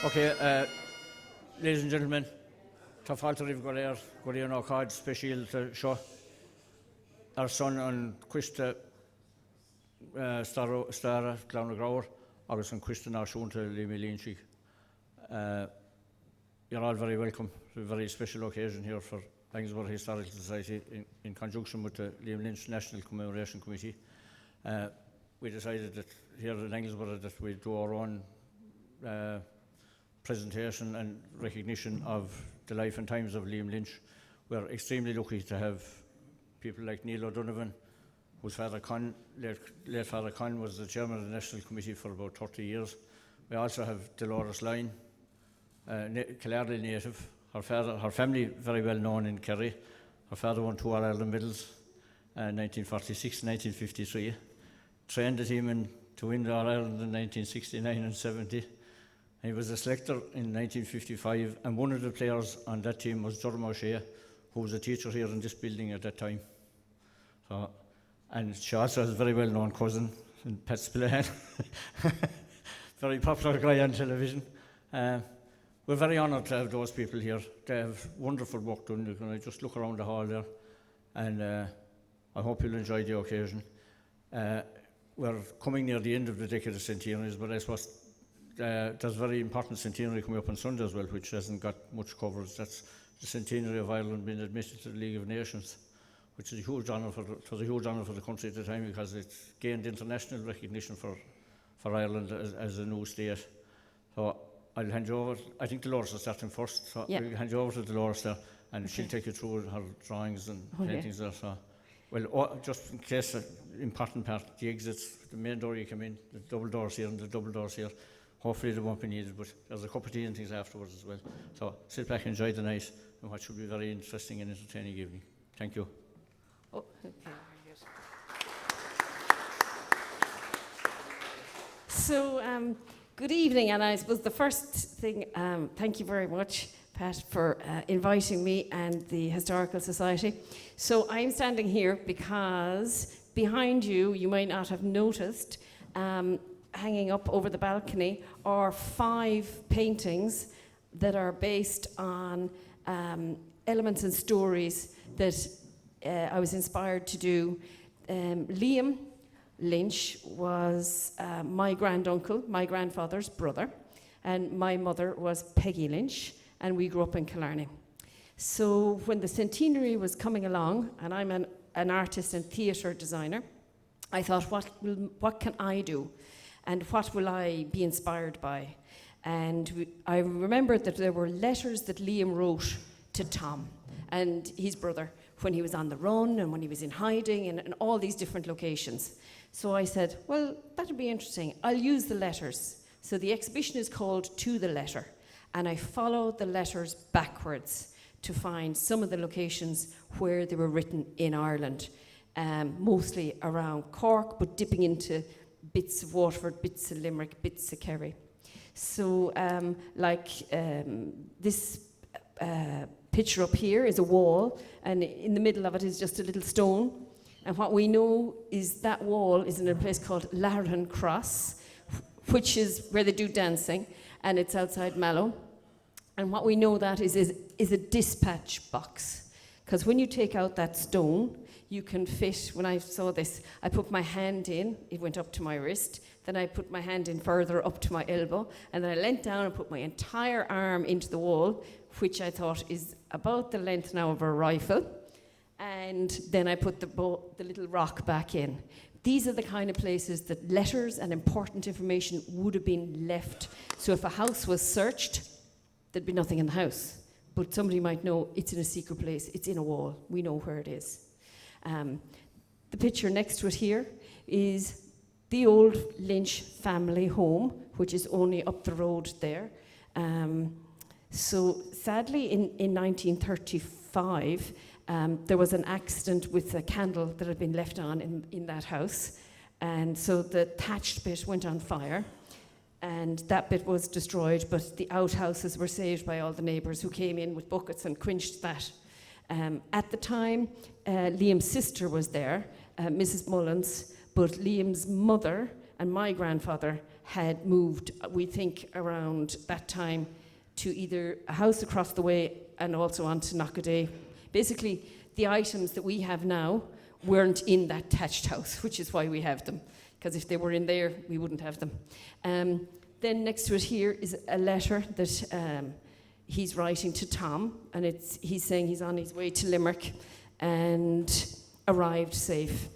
Okay, ladies and gentlemen, tá fáilte rih go léir ná cáid speisialta seo ar son an cuiste Stara Clowna Grower agus an cuiste náisiúnta Liam Lynch. You're all very welcome to a very special occasion here for Anglesborough Historical Society in conjunction with the Liam Lynch National Commemoration Committee. We decided that here in Anglesborough that we do our own presentation and recognition of the life and times of Liam Lynch. We're extremely lucky to have people like Neil Donovan, whose father Con, late father Con, was the chairman of the National Committee for about 30 years. We also have Dolores Lyne, Killarney native. Her family very well known in Kerry. Her father won 2 All-Ireland medals, 1946 and 1953. Trained the team to win the All-Ireland in 1969 and 70. He was a selector in 1955, and one of the players on that team was Dermot O'Shea, who was a teacher here in this building at that time. So, and she also has a very well-known cousin, Pat Spillane, very popular guy on television. We're very honoured to have those people here. They have wonderful work done. You can just look around the hall there, and I hope you'll enjoy the occasion. We're coming near the end of the decade of centenaries, but I suppose there's a very important centenary coming up on Sunday as well, which hasn't got much coverage. That's the centenary of Ireland being admitted to the League of Nations, which is a huge honour for the country at the time, because it's gained international recognition for Ireland as a new state. So I'll hand you over. I think Dolores is starting first, so I'll hand you over to Dolores there, and she'll take you through her drawings and paintings there. So, well, just in case, important part, the exits, the main door you come in, the double doors here and the double doors here. Hopefully they won't be needed, but there's a cup of tea and things afterwards as well. So sit back and enjoy the night and what should be a very interesting and entertaining evening. Thank you. Oh, okay. So, good evening, and I suppose the first thing, thank you very much, Pat, for inviting me and the Historical Society. So I'm standing here because behind you, you might not have noticed, hanging up over the balcony are 5 paintings that are based on elements and stories that I was inspired to do. Liam Lynch was my granduncle, my grandfather's brother, and my mother was Peggy Lynch, and we grew up in Killarney. So when the centenary was coming along, and I'm an artist and theatre designer, I thought, what can I do? And what will I be inspired by? And I remembered that there were letters that Liam wrote to Tom and his brother when he was on the run and when he was in hiding and all these different locations. So I said, well, that'd be interesting. I'll use the letters. So the exhibition is called To the Letter. And I followed the letters backwards to find some of the locations where they were written in Ireland, mostly around Cork, but dipping into bits of Waterford, bits of Limerick, bits of Kerry. So this picture up here is a wall, and in the middle of it is just a little stone. And what we know is that wall is in a place called Larran Cross, which is where they do dancing, and it's outside Mallow. And what we know that is a dispatch box. Because when you take out that stone, you can fit, when I saw this, I put my hand in, it went up to my wrist, then I put my hand in further up to my elbow, and then I leant down and put my entire arm into the wall, which I thought is about the length now of a rifle, and then I put the little rock back in. These are the kind of places that letters and important information would have been left. So if a house was searched, there'd be nothing in the house. But somebody might know it's in a secret place, it's in a wall, we know where it is. The picture next to it here is the old Lynch family home, which is only up the road there. So sadly, in 1935, there was an accident with a candle that had been left on in that house. And so the thatched bit went on fire, and that bit was destroyed, but the outhouses were saved by all the neighbours who came in with buckets and quenched that. At the time, Liam's sister was there, Mrs. Mullins, but Liam's mother and my grandfather had moved, we think around that time, to either a house across the way and also on to Knockaday. Basically, the items that we have now weren't in that thatched house, which is why we have them, because if they were in there, we wouldn't have them. Then next to it here is a letter that he's writing to Tom, and he's saying he's on his way to Limerick and arrived safe.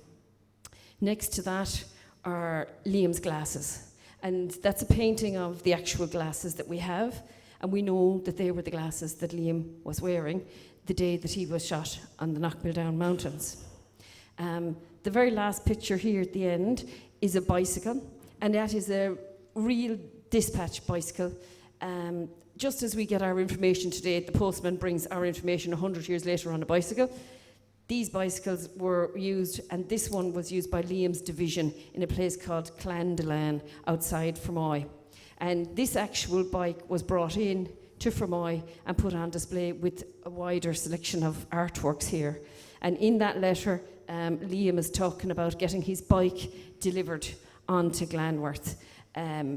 Next to that are Liam's glasses, and that's a painting of the actual glasses that we have, and we know that they were the glasses that Liam was wearing the day that he was shot on the Knockmilldown Mountains. The very last picture here at the end is a bicycle, and that is a real dispatch bicycle. Just as we get our information today, the postman brings our information 100 years later on a bicycle. These bicycles were used, and this one was used by Liam's division in a place called Clandelan outside Fermoy. And this actual bike was brought in to Fermoy and put on display with a wider selection of artworks here. And in that letter, Liam is talking about getting his bike delivered onto Glanworth.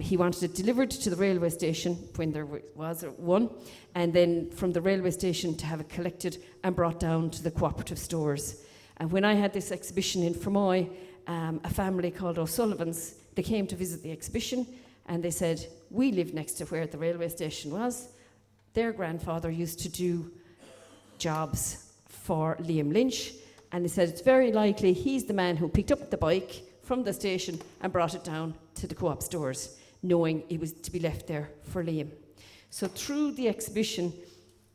He wanted it delivered to the railway station when there was one, and then from the railway station to have it collected and brought down to the cooperative stores. And when I had this exhibition in Fermoy, a family called O'Sullivan's, they came to visit the exhibition, and they said, we live next to where the railway station was. Their grandfather used to do jobs for Liam Lynch, and they said it's very likely he's the man who picked up the bike from the station and brought it down to the co-op stores, knowing it was to be left there for Liam. So through the exhibition,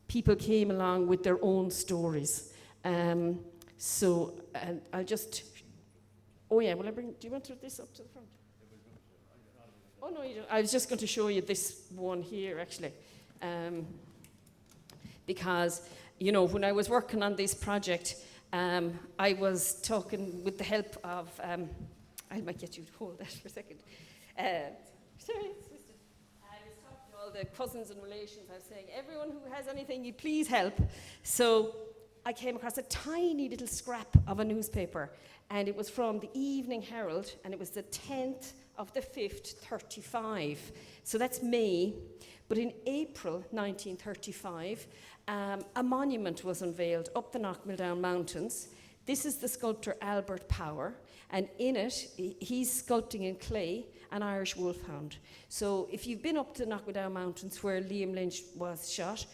people came along with their own stories. I'll just, oh yeah, will I bring, do you want to this up to the front? Oh no, you don't. I was just going to show you this one here, actually. Because, you know, when I was working on this project, I was talking with the help of, I might get you to hold that for a second. Sorry, sister. I was talking to all the cousins and relations. I was saying, everyone who has anything, you please help. So I came across a tiny little scrap of a newspaper, and it was from the Evening Herald, and it was the 10th of the 5th, 35. So that's May. But in April 1935, a monument was unveiled up the Knockmilldown Mountains. This is the sculptor Albert Power, and in it, he's sculpting in clay an Irish wolfhound. So if you've been up to the Knockmilldown Mountains where Liam Lynch was shot,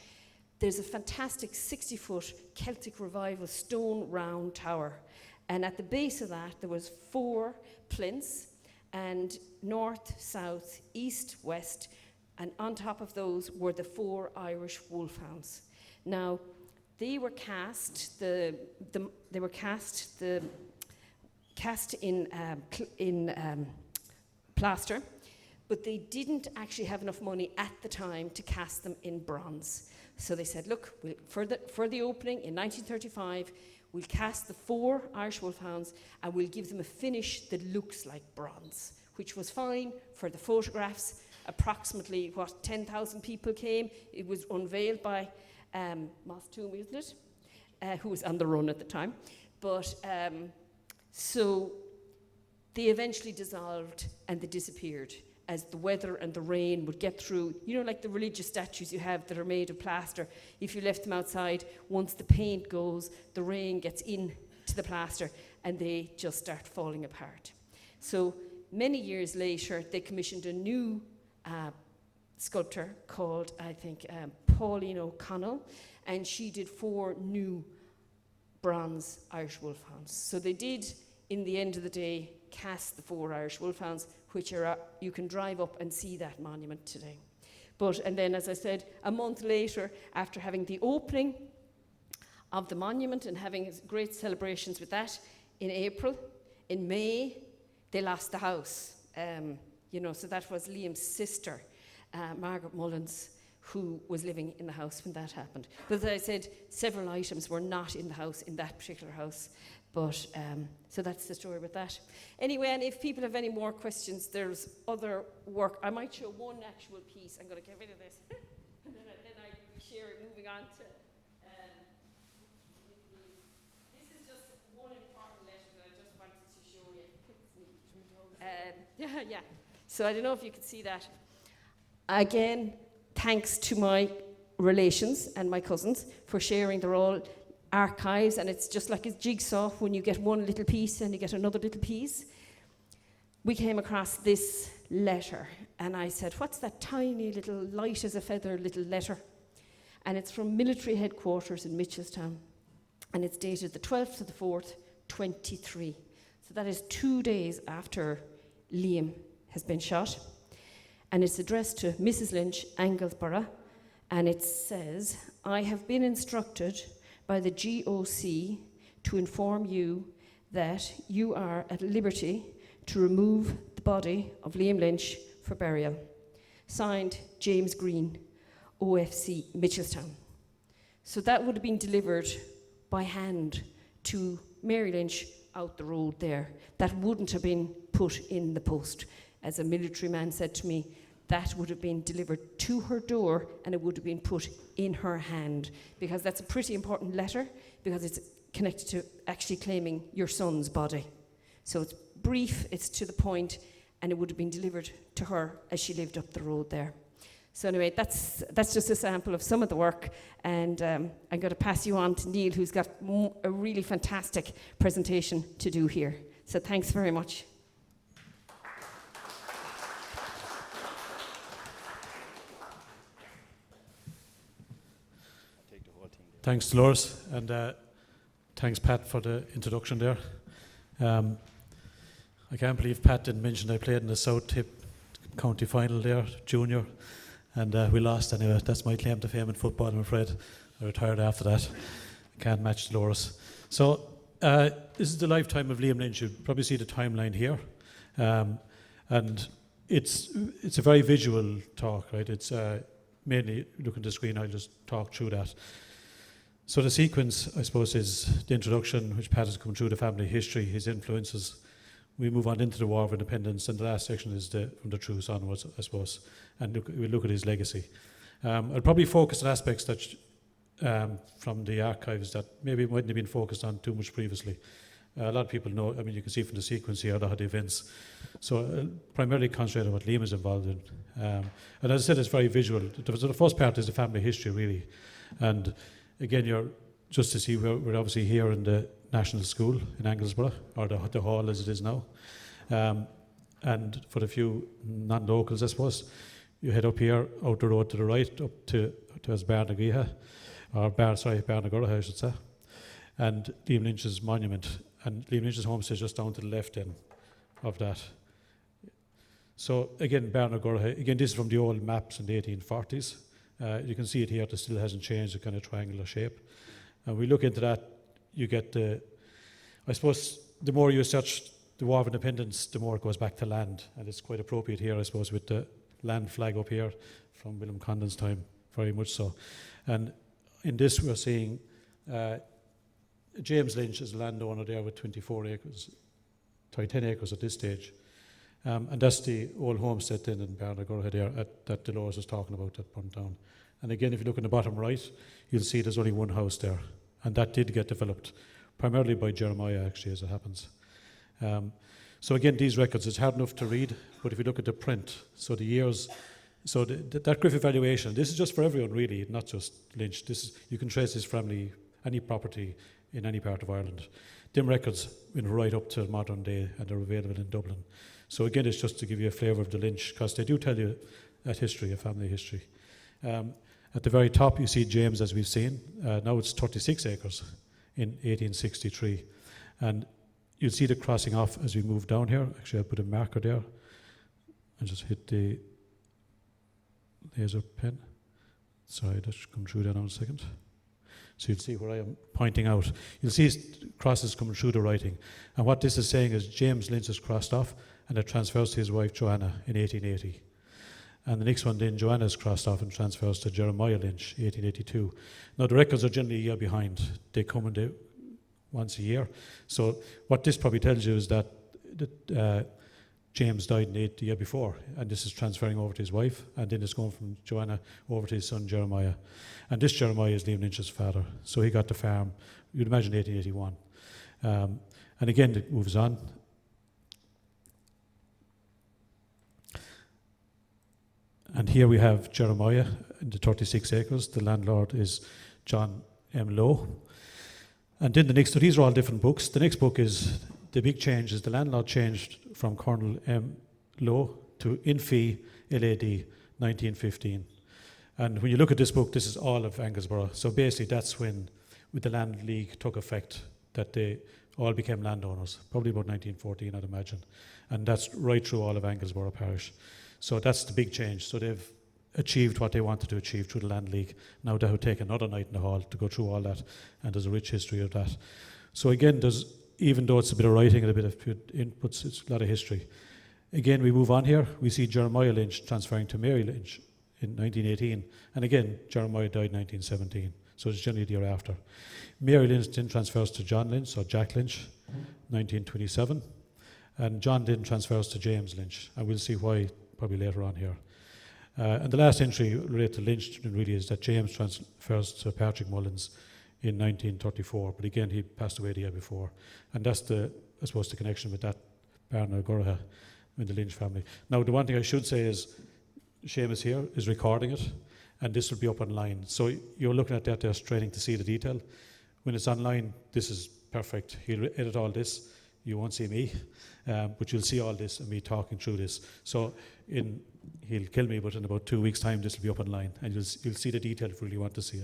there's a fantastic 60-foot Celtic Revival stone round tower. And at the base of that, there was 4 plinths, and north, south, east, west, and on top of those were the 4 Irish wolfhounds. Now, they were cast in plaster, but they didn't actually have enough money at the time to cast them in bronze. So they said, look, for the opening in 1935, we'll cast the 4 Irish wolfhounds and we'll give them a finish that looks like bronze, which was fine for the photographs. Approximately, 10,000 people came. It was unveiled by Moss Toomey, isn't it? Who was on the run at the time. But so they eventually dissolved and they disappeared as the weather and the rain would get through. You know, like the religious statues you have that are made of plaster. If you left them outside, once the paint goes, the rain gets into the plaster and they just start falling apart. So many years later, they commissioned a new sculptor called, I think, Pauline O'Connell, and she did 4 new bronze Irish wolfhounds. So they did, in the end of the day, cast the 4 Irish wolfhounds, which are, you can drive up and see that monument today. And then, as I said, a month later, after having the opening of the monument and having great celebrations with that in April, in May, they lost the house. So that was Liam's sister, Margaret Mullins, who was living in the house when that happened. But as I said, several items were not in the house, in that particular house. But, so that's the story with that. Anyway, and if people have any more questions, there's other work. I might show one actual piece. I'm going to get rid of this. And then I'll be sharing, moving on to... this is just one important letter that I just wanted to show you. Yeah. So I don't know if you can see that. Again, thanks to my relations and my cousins for sharing their all archives, and it's just like a jigsaw when you get one little piece and you get another little piece. We came across this letter, and I said, what's that tiny little light as a feather little letter? And it's from military headquarters in Mitchelstown, and it's dated the 12th of the 4th, 23. So that is 2 days after Liam has been shot. And it's addressed to Mrs. Lynch, Anglesborough, and it says, I have been instructed by the GOC to inform you that you are at liberty to remove the body of Liam Lynch for burial. Signed, James Green, OFC, Mitchelstown. So that would have been delivered by hand to Mary Lynch out the road there. That wouldn't have been put in the post. As a military man said to me, that would have been delivered to her door and it would have been put in her hand, because that's a pretty important letter, because it's connected to actually claiming your son's body. So it's brief, it's to the point, and it would have been delivered to her as she lived up the road there. So anyway, that's just a sample of some of the work, and I'm going to pass you on to Neil, who's got a really fantastic presentation to do here. So thanks very much. Thanks, Dolores, and thanks, Pat, for the introduction there. I can't believe Pat didn't mention I played in the South Tip County Final there, junior, and we lost anyway. That's my claim to fame in football, I'm afraid. I retired after that. I can't match Dolores. So this is the lifetime of Liam Lynch. You probably see the timeline here, and it's a very visual talk, right? It's mainly look at the screen. I'll just talk through that. So the sequence, I suppose, is the introduction, which Pat has come through, the family history, his influences. We move on into the War of Independence, and the last section is from the truce onwards, I suppose, and we look at his legacy. I'll probably focus on aspects that from the archives that maybe mightn't have been focused on too much previously. A lot of people know, I mean, you can see from the sequence here, a lot of the events. So I'll primarily concentrate on what Liam is involved in. And as I said, it's very visual. The first part is the family history, really. And again, you're just to see we're obviously here in the National School in Anglesborough, or the hall as it is now. And for the few non-locals, I suppose, you head up here, out the road to the right, up to Barnagriha, or Barnagurra, I should say, and Liam Lynch's monument. And Liam Lynch's homestead is just down to the left end of that. So again, Barnagurra, again, this is from the old maps in the 1840s. You can see it here, it still hasn't changed, the kind of triangular shape. And we look into that, you get I suppose, the more you search the War of Independence, the more it goes back to land. And it's quite appropriate here, I suppose, with the land flag up here from William Condon's time, very much so. And in this, we're seeing James Lynch as a landowner there with 24 acres, 10 acres at this stage. And that's the old homestead then in Barnagurra there that Dolores was talking about, that burnt down. And again, if you look in the bottom right, you'll see there's only one house there. And that did get developed, primarily by Jeremiah, actually, as it happens. So again, these records, it's hard enough to read, but if you look at the print, so the years, so that Griffith valuation, this is just for everyone, really, not just Lynch. You can trace his family, any property in any part of Ireland. Them records went right up to modern day, and they're available in Dublin. So again, it's just to give you a flavour of the Lynch, because they do tell you that history, a family history. At the very top, you see James, as we've seen. Now it's 36 acres in 1863. And you'll see the crossing off as we move down here. Actually, I'll put a marker there and just hit the laser pen. Sorry, that should come through there now in a second. So you'll see where I am pointing out. You'll see crosses coming through the writing. And what this is saying is James Lynch is crossed off, and it transfers to his wife Joanna in 1880. And the next one then, Joanna is crossed off and transfers to Jeremiah Lynch, 1882. Now the records are generally a year behind. They come in once a year. So what this probably tells you is that James died the year before, and this is transferring over to his wife, and then it's going from Joanna over to his son Jeremiah. And this Jeremiah is Liam Lynch's father, so he got the farm, you'd imagine 1881. And again, it moves on. And here we have Jeremiah in the 36 acres. The landlord is John M. Lowe. And then the next, so these are all different books. The next book is, the big change is the landlord changed from Colonel M. Lowe to Infee LAD 1915. And when you look at this book, this is all of Anglesborough. So basically that's when the Land League took effect, that they all became landowners, probably about 1914, I'd imagine. And that's right through all of Anglesborough Parish. So that's the big change. So they've achieved what they wanted to achieve through the Land League. Now that would take another night in the hall to go through all that, and there's a rich history of that. So again, even though it's a bit of writing and a bit of inputs, it's a lot of history. Again, we move on here. We see Jeremiah Lynch transferring to Mary Lynch in 1918. And again, Jeremiah died in 1917. So it's generally the year after. Mary Lynch then transfers to John Lynch, or Jack Lynch, 1927. And John then transfers to James Lynch. And we'll see why probably later on here. And the last entry related to Lynch really is that James transfers to Patrick Mullins in 1934. But again, he passed away the year before. And that's I suppose, the connection with that Barna Gurha in the Lynch family. Now, the one thing I should say is Seamus here is recording it, and this will be up online. So you're looking at that there straining to see the detail. When it's online, this is perfect. He'll edit all this. You won't see me, but you'll see all this and me talking through this. So he'll kill me, but in about 2 weeks' time, this will be up online, and you'll see the detail if you really want to see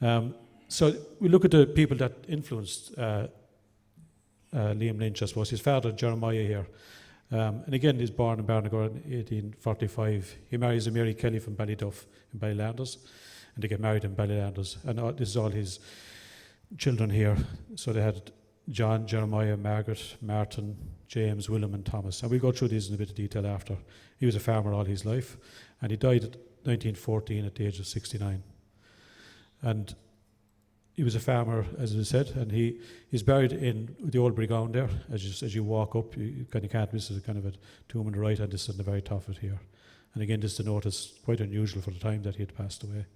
it. So we look at the people that influenced Liam Lynch, I suppose. His father, Jeremiah, here. And again, he's born in Barnagar in 1845. He marries a Mary Kelly from Ballyduff in Ballylanders, and they get married in Ballylanders. And this is all his children here. So they had John, Jeremiah, Margaret, Martin, James, Willem, and Thomas. And we'll go through these in a bit of detail after. He was a farmer all his life, and he died at 1914 at the age of 69. And he was a farmer, as I said, and he's buried in the old Brighound there. As you walk up, you kind of can't miss it. Kind of a tomb on the right, and this is on the very top of it here. And again, just to notice, quite unusual for the time that he had passed away.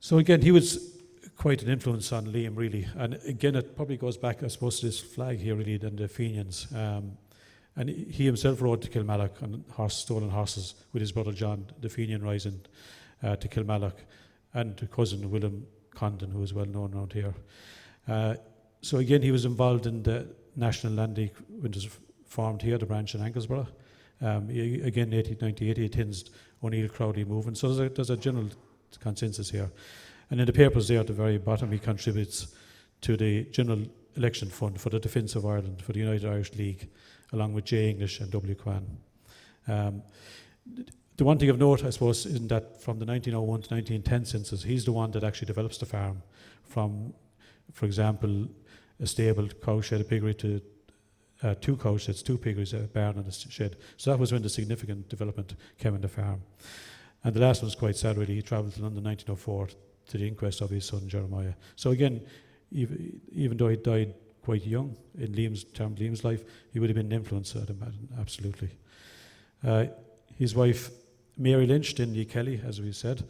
So again, he was quite an influence on Liam, really. And again, it probably goes back, I suppose, to this flag here, really, and the Fenians. And he himself rode to Kilmallock on stolen horses with his brother John, the Fenian rising to Kilmallock, and cousin Willem Condon, who is well known around here. So again, he was involved in the National Land League when it was formed here, the branch in Anglesborough. Again, in 1898, he attends O'Neill Crowley movement. So there's a general consensus here. And in the papers there at the very bottom, he contributes to the General Election Fund for the Defence of Ireland, for the United Irish League, along with J. English and W. Kwan. The one thing of note, I suppose, is that from the 1901 to 1910 census, he's the one that actually develops the farm from, for example, a stable, cow shed, a piggery, to 2 cow sheds, 2 piggeries, a barn and a shed. So that was when the significant development came in the farm. And the last one's quite sad, really. He travelled to London in 1904 to the inquest of his son, Jeremiah. So again, even though he died quite young in Liam's life, he would have been an influence, I'd imagine, absolutely. His wife, Mary Lynch, Dindy Kelly, as we said.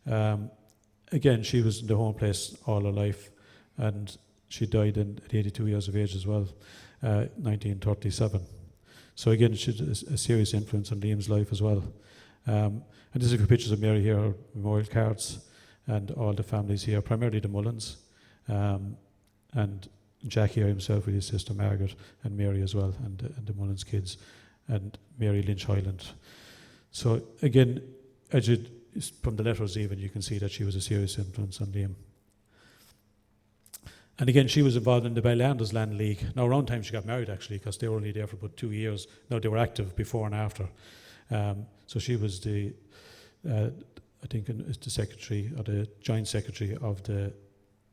Again, she was in the home place all her life, and she died at 82 years of age as well, 1937. So again, she's a serious influence on Liam's life as well. And there's a few pictures of Mary here, memorial cards, and all the families here, primarily the Mullins, and Jack here himself with his sister Margaret, and Mary as well, and the Mullins kids, and Mary Lynch Highland. So again, from the letters even, you can see that she was a serious influence on Liam. And again, she was involved in the Ballylanders Land League. Now, around time she got married, actually, because they were only there for about 2 years. Now, they were active before and after. So she was I think it's the secretary, or the joint secretary of the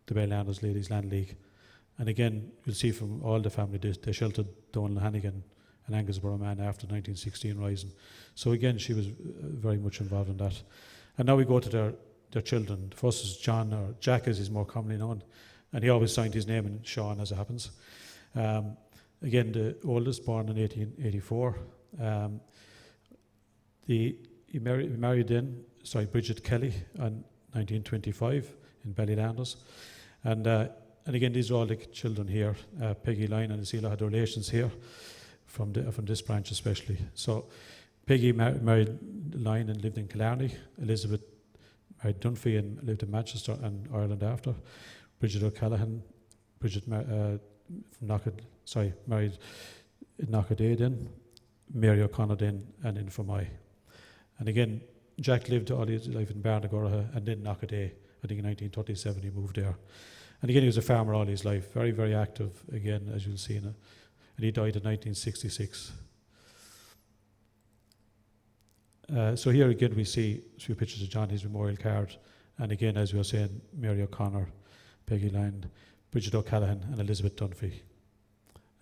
Ballylanders Ladies Land League. And again, you'll see from all the family, they sheltered Donal Hannigan, an Anglesborough man, after 1916 rising. So again, she was very much involved in that. And now we go to their children. The first is John, or Jack as he's more commonly known, and he always signed his name in Sean, as it happens. Again, the oldest, born in 1884. He married Bridget Kelly in 1925 in Ballylanders. And again, these are all the children here. Peggy Lyon and Asila had relations here from this branch especially. So Peggy married Lyon and lived in Killarney. Elizabeth married Dunphy and lived in Manchester and Ireland after. Bridget O'Callaghan, married in Knockaday then, Mary O'Connor then, and in Fermoy. And again, Jack lived all his life in Barnagorha and then Knockaday. I think in 1937 he moved there. And again, he was a farmer all his life, very, very active, again, as you'll see. And he died in 1966. So here again we see a few pictures of John, his memorial card. And again, as we were saying, Mary O'Connor, Peggy Lyon, Bridget O'Callaghan and Elizabeth Dunphy.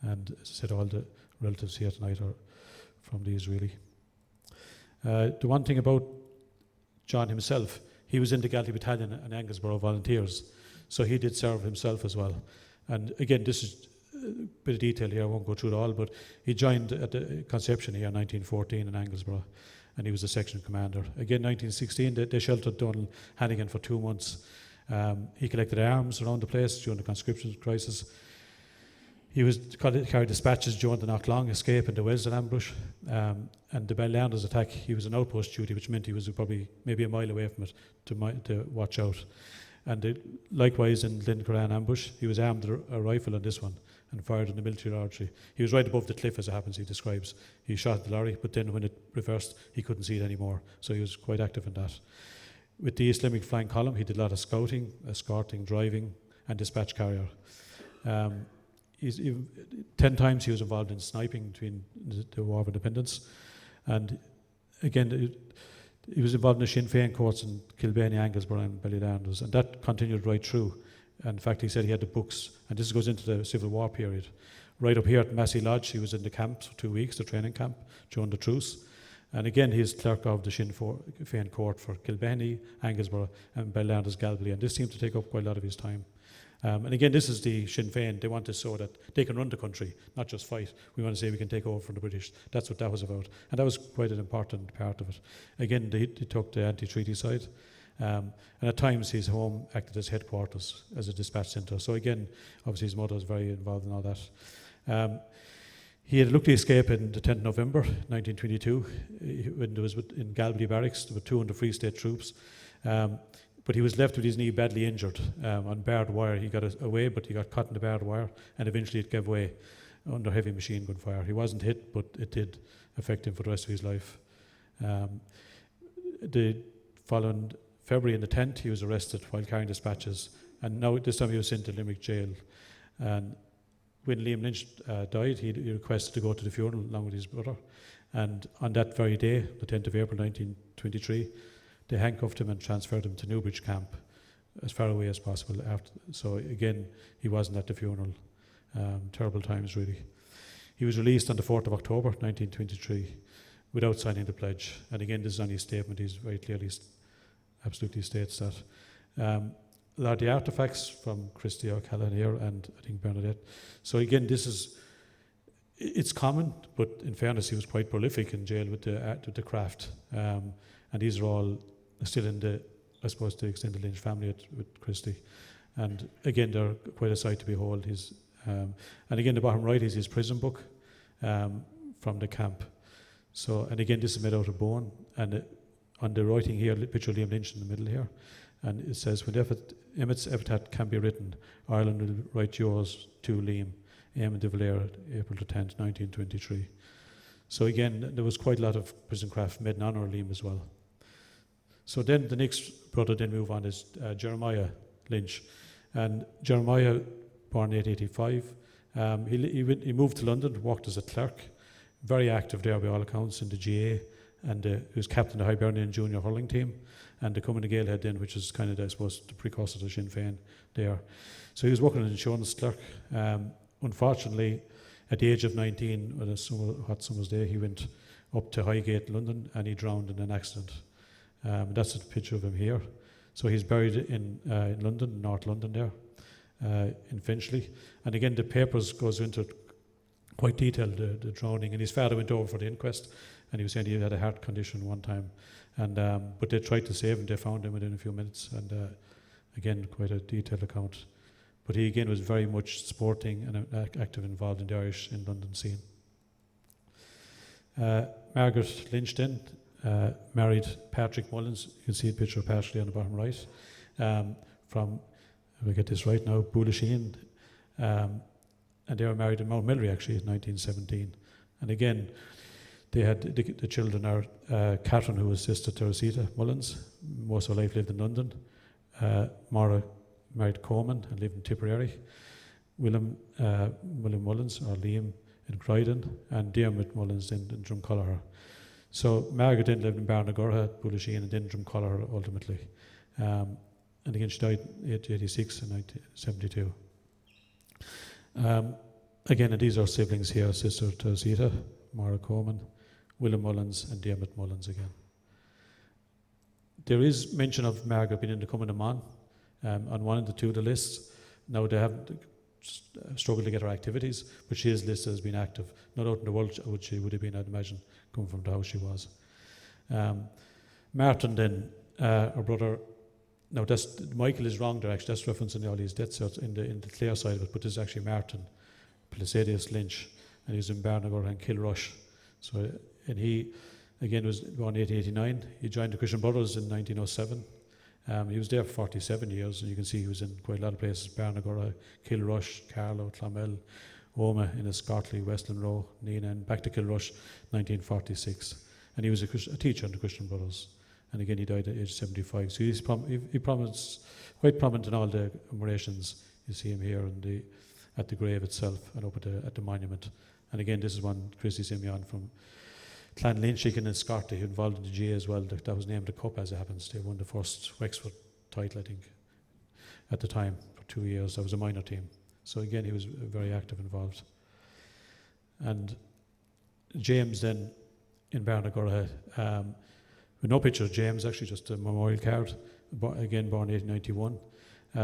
And as I said, all the relatives here tonight are from these really. The one thing about John himself, he was in the Galtee Battalion and Anglesborough Volunteers, so he did serve himself as well. And again, this is a bit of detail here, I won't go through it all, but he joined at the Conception here in 1914 in Anglesborough, and he was the section commander. Again, 1916, they sheltered Donald Hannigan for 2 months. He collected arms around the place during the conscription crisis. He carried dispatches during the Knocklong escape and the Wesdale ambush. And the Bellanders attack, he was on outpost duty, which meant he was probably maybe a mile away from it to watch out. And likewise in Glencoran ambush, he was armed with a rifle on this one and fired in the military laboratory. He was right above the cliff, as it happens, he describes. He shot at the lorry, but then when it reversed, he couldn't see it anymore. So he was quite active in that. With the East Limerick Flying Column, he did a lot of scouting, escorting, driving, and dispatch carrier. 10 times he was involved in sniping between the War of Independence. And again, he was involved in the Sinn Féin courts in Kilbenny, Anglesborough and Ballylanders, and that continued right through. In fact, he said he had the books, and this goes into the Civil War period. Right up here at Massey Lodge, he was in the camp for 2 weeks, the training camp, during the truce. And again, he's clerk of the Sinn Féin court for Kilbenny, Anglesborough and Ballylanders, Galway, and this seemed to take up quite a lot of his time. And again, this is the Sinn Féin. They want to show that they can run the country, not just fight. We want to say we can take over from the British. That's what that was about. And that was quite an important part of it. Again, they took the anti-treaty side. And at times, his home acted as headquarters, as a dispatch centre. So again, obviously his mother was very involved in all that. He had a lucky escape in the 10th of November 1922, when there was in Galway barracks. There were 200 Free State troops. But he was left with his knee badly injured on barbed wire. He got away, but he got caught in the barbed wire, and eventually it gave way under heavy machine gun fire. He wasn't hit, but it did affect him for the rest of his life. The following February in the 10th, he was arrested while carrying dispatches, and now this time he was sent to Limerick jail. And when Liam Lynch died, he requested to go to the funeral along with his brother. And on that very day, the 10th of April 1923, they handcuffed him and transferred him to Newbridge camp as far away as possible. So again, he wasn't at the funeral. Terrible times, really. He was released on the 4th of October 1923 without signing the pledge. And again, this is on his statement. He's very clearly, absolutely states that. A lot of the artefacts from Christy O'Callaghan here and I think Bernadette. So again, it's common, but in fairness, he was quite prolific in jail with the craft. And these are all still in the extended Lynch family with Christy. And again, they're quite a sight to behold. And again, the bottom right is his prison book from the camp. So, and again, this is made out of bone. And on the writing here, picture of Liam Lynch in the middle here. And it says, when Emmett's epitaph can be written, Ireland will write yours to Liam, Eamon de Valera, April the 10th, 1923. So again, there was quite a lot of prison craft made in honour of Liam as well. So then the next brother then move on is Jeremiah Lynch. And Jeremiah, born 1885, he moved to London, worked as a clerk, very active there by all accounts in the GA, and he was captain of the Hibernian junior hurling team, and the Cumann na Gaelhead then, which is kind of, I suppose, the precursor to Sinn Féin there. So he was working as an insurance clerk. Unfortunately, at the age of 19, on a hot summer's day, he went up to Highgate, London, and he drowned in an accident. That's a picture of him here. So he's buried in London, North London there, in Finchley. And again, the papers goes into quite detailed, the drowning. And his father went over for the inquest, and he was saying he had a heart condition one time. And but they tried to save him. They found him within a few minutes. And again, quite a detailed account. But he again was very much sporting and active, involved in the Irish in London scene. Margaret Lynch then married Patrick Mullins. You can see a picture of Patrick on the bottom right. From, if I get this right now, Bulasheen. And they were married in Mount Millery actually in 1917. And again, they had the children are Catherine, who was sister to Rosita Mullins, most of her life lived in London. Maura married Coleman and lived in Tipperary. William Mullins, or Liam, in Croydon, and Diarmid Mullins in Drumcollar. So Margaret then lived in Barnagorha, Bulasheen, and then Drumcollar ultimately. And again, she died at age 86 in 1972. Again, and these are siblings here, sister to Rosita, Maura Coleman, William Mullins, and Diarmid Mullins again. There is mention of Margaret being in the Cumann na Món on one of the two of the lists. Now they have struggled to get her activities, but she is listed as being active. Not out in the world which she would have been, I'd imagine, coming from the house she was. Martin then, her brother, now that's, Michael is wrong there actually, that's referencing all these deaths in the Clare side of it, but this is actually Martin Placidius Lynch, and he's in Barnagar and Kilrush. So, and he, again, was born in 1889. He joined the Christian Brothers in 1907. He was there for 47 years, and you can see he was in quite a lot of places: Barnagar, Kilrush, Carlow, Clonmel, Oma, in Scotley, Westland Row, Nina, and back to Kilrush, 1946. And he was a teacher in the Christian Brothers. And again, he died at age 75. So he's quite prominent in all the commemorations. You see him here at the grave itself and up at the monument. And again, this is one Christy Simeon from Clan Lynchigan in Scotland, who involved in the GA as well. That was named the Cup, as it happens. They won the first Wexford title, I think, at the time, for 2 years. That was a minor team. So again, he was very active, involved. And James then, in Barnagorha, with no picture of James, actually just a memorial card, again born 1891.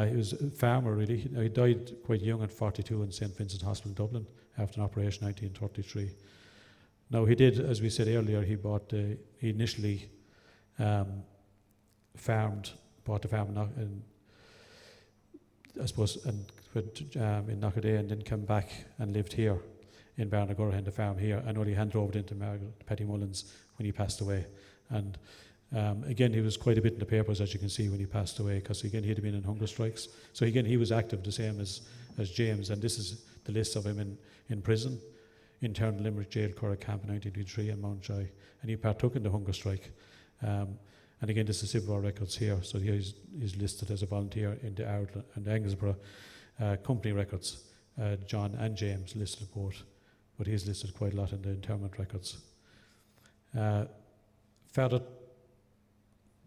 He was a farmer, really. He died quite young at 42 in St. Vincent Hospital, Dublin, after an operation in 1933. Now, he did, as we said earlier, he initially bought the farm in Knockaday, and then came back and lived here in Barnagorha, in the farm here, and only handed over it into Margaret Petty Mullins when he passed away. And again, he was quite a bit in the papers, as you can see, when he passed away, because again, he had been in hunger strikes. So again, he was active, the same as James, and this is the list of him in prison, interned Limerick Jail, Curragh Camp in 1923 and Mountjoy, and he partook in the hunger strike. And again, this is Civil War records here, so here he's listed as a volunteer in the Ireland and the Anglesborough company records. John and James listed both, but he's listed quite a lot in the interment records. Father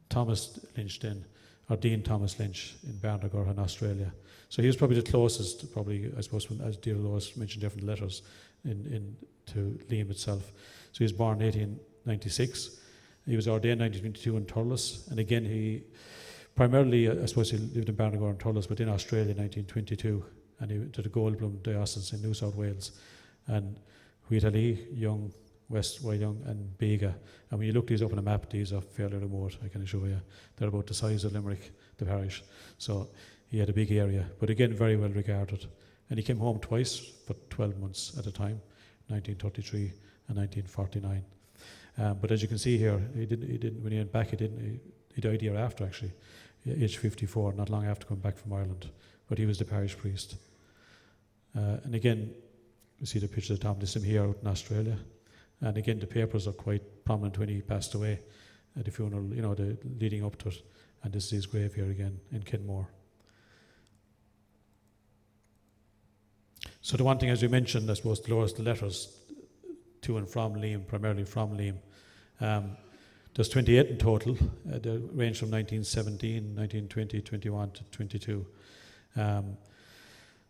Thomas Lynch then, or Dean Thomas Lynch in Barnagorha in Australia. So he was probably the closest, I suppose, as Dear Lois mentioned different letters to Liam itself. So he was born in 1896. He was ordained in 1922 in Thurles. And again, he primarily, I suppose, he lived in Barnagorha and Thurles, but in Australia in 1922. And he went to the Goldblum Diocese in New South Wales. And Wheatley, Young, West Wyong, and Bega. And when you look these up on a map, these are fairly remote, I can assure you. They're about the size of Limerick, the parish. So he had a big area, but again, very well regarded. And he came home twice for 12 months at a time, 1933 and 1949. But as you can see here, he didn't. When he went back, he died a year after, actually, age 54, not long after coming back from Ireland. But he was the parish priest. And again, you see the picture of Tom Lissom here out in Australia. And again, the papers are quite prominent when he passed away at the funeral, the leading up to it. And this is his grave here again in Kinmore. So the one thing, as we mentioned, I suppose, Dolores, the letters to and from Liam, primarily from Liam. There's 28 in total. They range from 1917, 1920, 21 to 22. And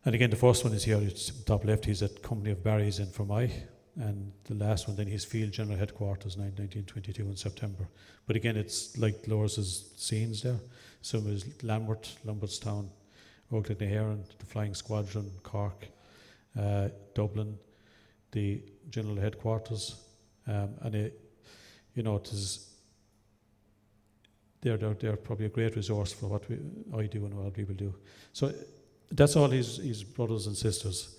again, the first one is here, it's top left. He's at Company of Barry's in Fermoy. And the last one, then his Field General Headquarters, 1922 in September. But again, it's like Dolores' scenes there. Some is Lambert, Lumberstown, Oakland Heron, the Flying Squadron, Cork, Dublin, the General Headquarters, and it is they're probably a great resource for what I do and what other people do. So that's all his brothers and sisters.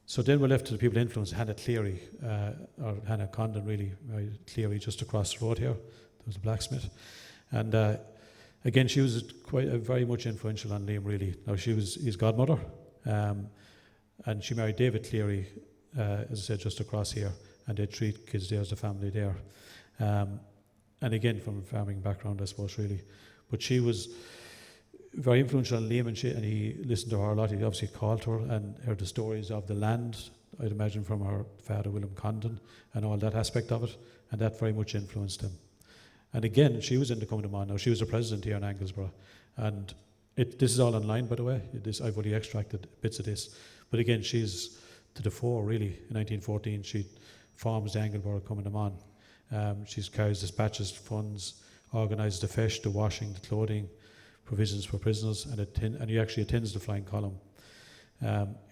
So then we're left to the people influenced, Hannah Cleary, or Hannah Condon really, Cleary just across the road here. There was a blacksmith. And again, she was very much influential on Liam really. Now she was his godmother, and she married David Cleary, as I said, just across here, and they had 3 kids there as a family there. And again, from a farming background, I suppose, really. But she was very influential on Liam, and he listened to her a lot. He obviously called her and heard the stories of the land, I'd imagine, from her father, William Condon, and all that aspect of it, and that very much influenced him. And again, she was in the Coming on. Now, she was a president here in Anglesborough, and this is all online, by the way. I've only extracted bits of this. But again, she's to the fore, really. In 1914, she forms the Anglesborough Coming on. She carries dispatches, funds, organises the fesh, the washing, the clothing, provisions for prisoners, and he actually attends the flying column.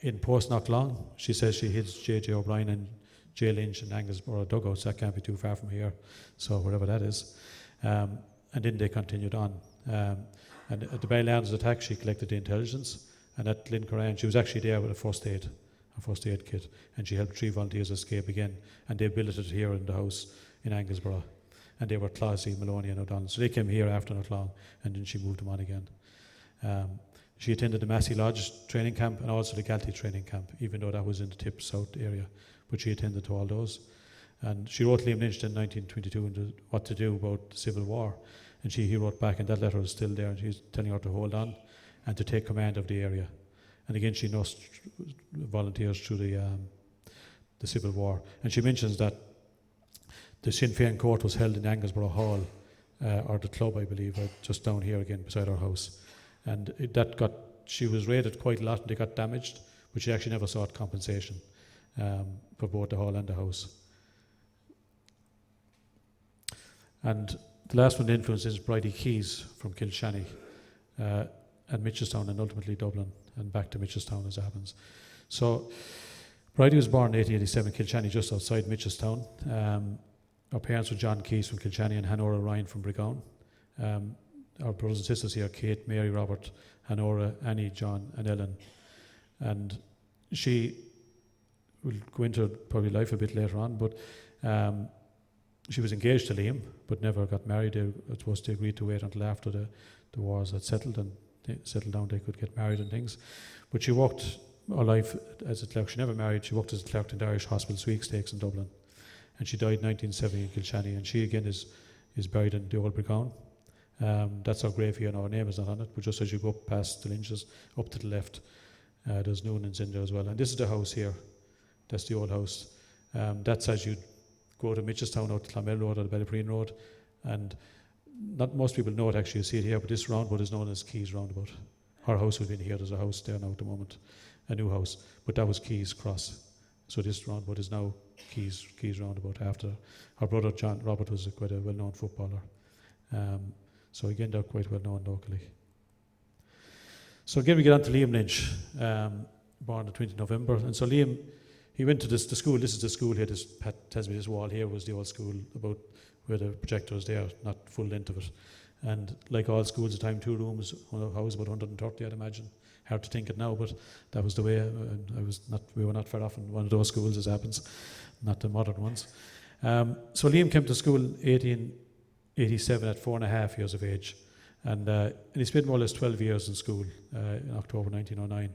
In Post Knocklong, she says she hits J.J. O'Brien and J. Lynch and Anglesborough dugouts. That can't be too far from here, so wherever that is. And then they continued on. And at the Baylands attack, she collected the intelligence, and at Glencoran, she was actually there with a first aid kit, and she helped 3 volunteers escape again, and they billeted here in the house in Anglesborough. And they were Clossie, Maloney and O'Donnell. So they came here after not long, and then she moved them on again. She attended the Massey Lodge training camp and also the Galtee training camp, even though that was in the Tip South area. But she attended to all those. And she wrote Liam Lynch in 1922 into what to do about the Civil War. And he wrote back, and that letter is still there, and she's telling her to hold on and to take command of the area. And again, she nursed volunteers through the Civil War. And she mentions that the Sinn Féin court was held in Anglesborough Hall, or the club, I believe, just down here again beside our house. And she was raided quite a lot, and they got damaged, but she actually never sought compensation for both the hall and the house. And the last one to influence is Bridie Keys from Kilshanny, and Mitchelstown, and ultimately Dublin, and back to Mitchelstown as it happens. So Bridie was born in 1887 in Kilshanny, just outside Mitchelstown. Our parents were John Keys from Kilshanny and Honora Ryan from Brigown. Our brothers and sisters here, Kate, Mary, Robert, Honora, Annie, John, and Ellen. And she will go into probably life a bit later on, but she was engaged to Liam, but never got married. I suppose they agreed to wait until after the wars had settled, and they settled down, they could get married and things. But she worked her life as a clerk. She never married. She worked as a clerk in the Irish Hospital Sweepstakes in Dublin. And she died in 1970 in Kilshanny, and she again is buried in the old Brigown. That's our grave here, and our name is not on it, but just as you go up past the Lynches, up to the left, there's Noonan's in there as well. And this is the house here. That's the old house. That's as you go to Mitchelstown, out to Clonmel Road or the Bellepreen Road. And not most people know it actually, you see it here, but this roundabout is known as Keys Roundabout. Our house would have been here. There's a house there now at the moment, a new house, but that was Keys Cross. So this roundabout is now Keys Roundabout after. Our brother John Robert was quite a well-known footballer. So again, they're quite well-known locally. So again, we get on to Liam Lynch, born the 20th of November. And so Liam, he went to the school. This is the school here. Pat tells me this wall here was the old school, about where the projector was there, not full length of it. And like all schools at the time, 2 rooms, house about 130, I'd imagine. Hard to think it now, but that was the way. We were not far off in one of those schools, as happens, not the modern ones. So Liam came to school in 1887 at 4.5 years of age, and he spent more or less 12 years in school in October 1909.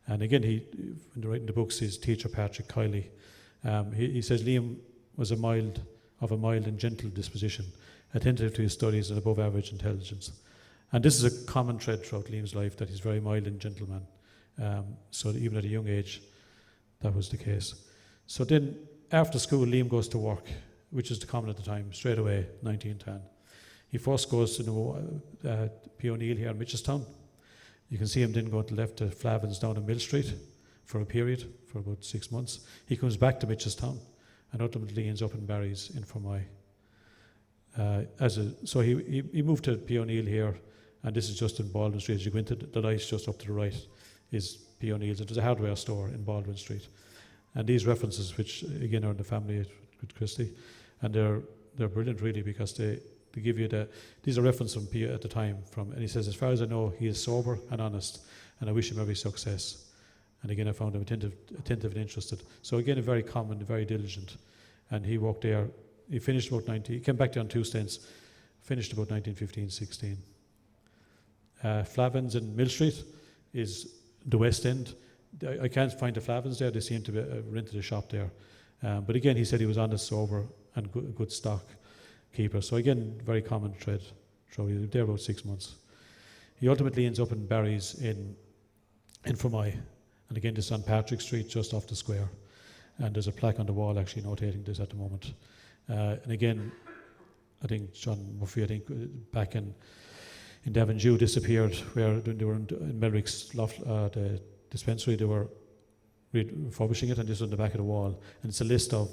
And again, in writing the books, his teacher Patrick Kiley, he says Liam was of a mild and gentle disposition, attentive to his studies and above average intelligence. And this is a common thread throughout Liam's life, that he's very mild and gentle man. So even at a young age, that was the case. So then, after school, Liam goes to work, which is common at the time, straight away, 1910. He first goes to P. O'Neill here in Mitchelstown. You can see him then going to left to Flavin's down on Mill Street for a period, for about 6 months. He comes back to Mitchelstown and ultimately ends up in Barry's in Fermoy. So he moved to P. O'Neill here, and this is just in Baldwin Street. As you go into the lights just up to the right is P. O'Neill's. There's a hardware store in Baldwin Street. And these references, which again are in the family with Christy, and they're brilliant really, because they give you these are references from P at the time, and he says, as far as I know, he is sober and honest, and I wish him every success. And again, I found him attentive and interested. So again, very common, very diligent. And he worked there. He finished about 90. He came back there on 2 stints. Finished about 1915-16. Flavins in Mill Street is the West End. I can't find the Flavins there. They seem to be rented a shop there. But again, he said he was honest, sober, and good stock keeper. So again, very common thread. So he was there about 6 months. He ultimately ends up in Barry's in Fermoy. And again, this is on Patrick Street, just off the square. And there's a plaque on the wall actually notating this at the moment. And again, I think John Murphy, back in Devon, Jew disappeared where they were in Melrick's loft, the dispensary, they were refurbishing it, and this was on the back of the wall. And it's a list of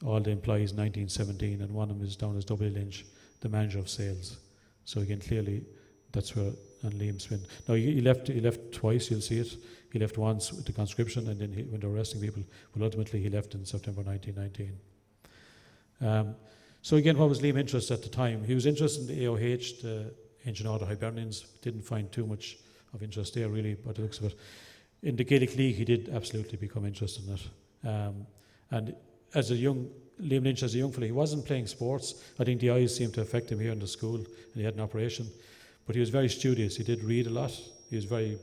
all the employees in 1917, and one of them is down as W. Lynch, the manager of sales. So again, clearly, that's where and Liam spent. Now he left twice. You'll see it. He left once with the conscription, and then when they were arresting people. But ultimately, he left in September 1919. So again, what was Liam's interest at the time? He was interested in the AOH, the Ancient Order Hibernians. Didn't find too much of interest there, really, by the looks of it. In the Gaelic League, he did absolutely become interested in it. And as a young Liam Lynch, as a young fellow, he wasn't playing sports. I think the eyes seemed to affect him here in the school, and he had an operation. But he was very studious. He did read a lot. He was very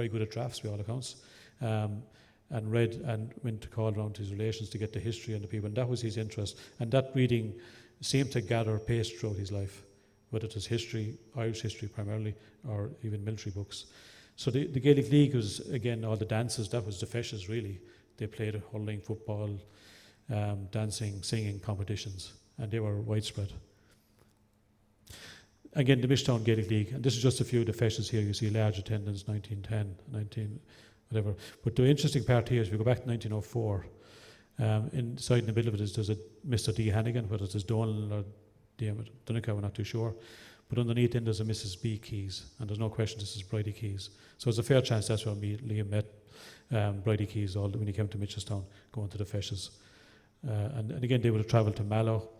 good at drafts, by all accounts, and read and went to call around his relations to get the history and the people. And that was his interest. And that reading seemed to gather pace throughout his life, whether it was history, Irish history primarily, or even military books. So the Gaelic League was, again, all the dances. That was the feshes, really. They played hurling, football, dancing, singing competitions, and they were widespread. Again, the Mishtown Gaelic League, and this is just a few of the feshes here. You see large attendance, 1910, 19, whatever. But the interesting part here is, if we go back to 1904, inside in the middle of it there's a Mr. D. Hannigan, whether it's Donald or Donovan, we're not too sure. But underneath then there's a Mrs. B. Keys, and there's no question this is Bridie Keys. So it's a fair chance that's where Liam met Bridie Keys when he came to Mitchelstown, going to the feshes. And again, they would have travelled to Mallow.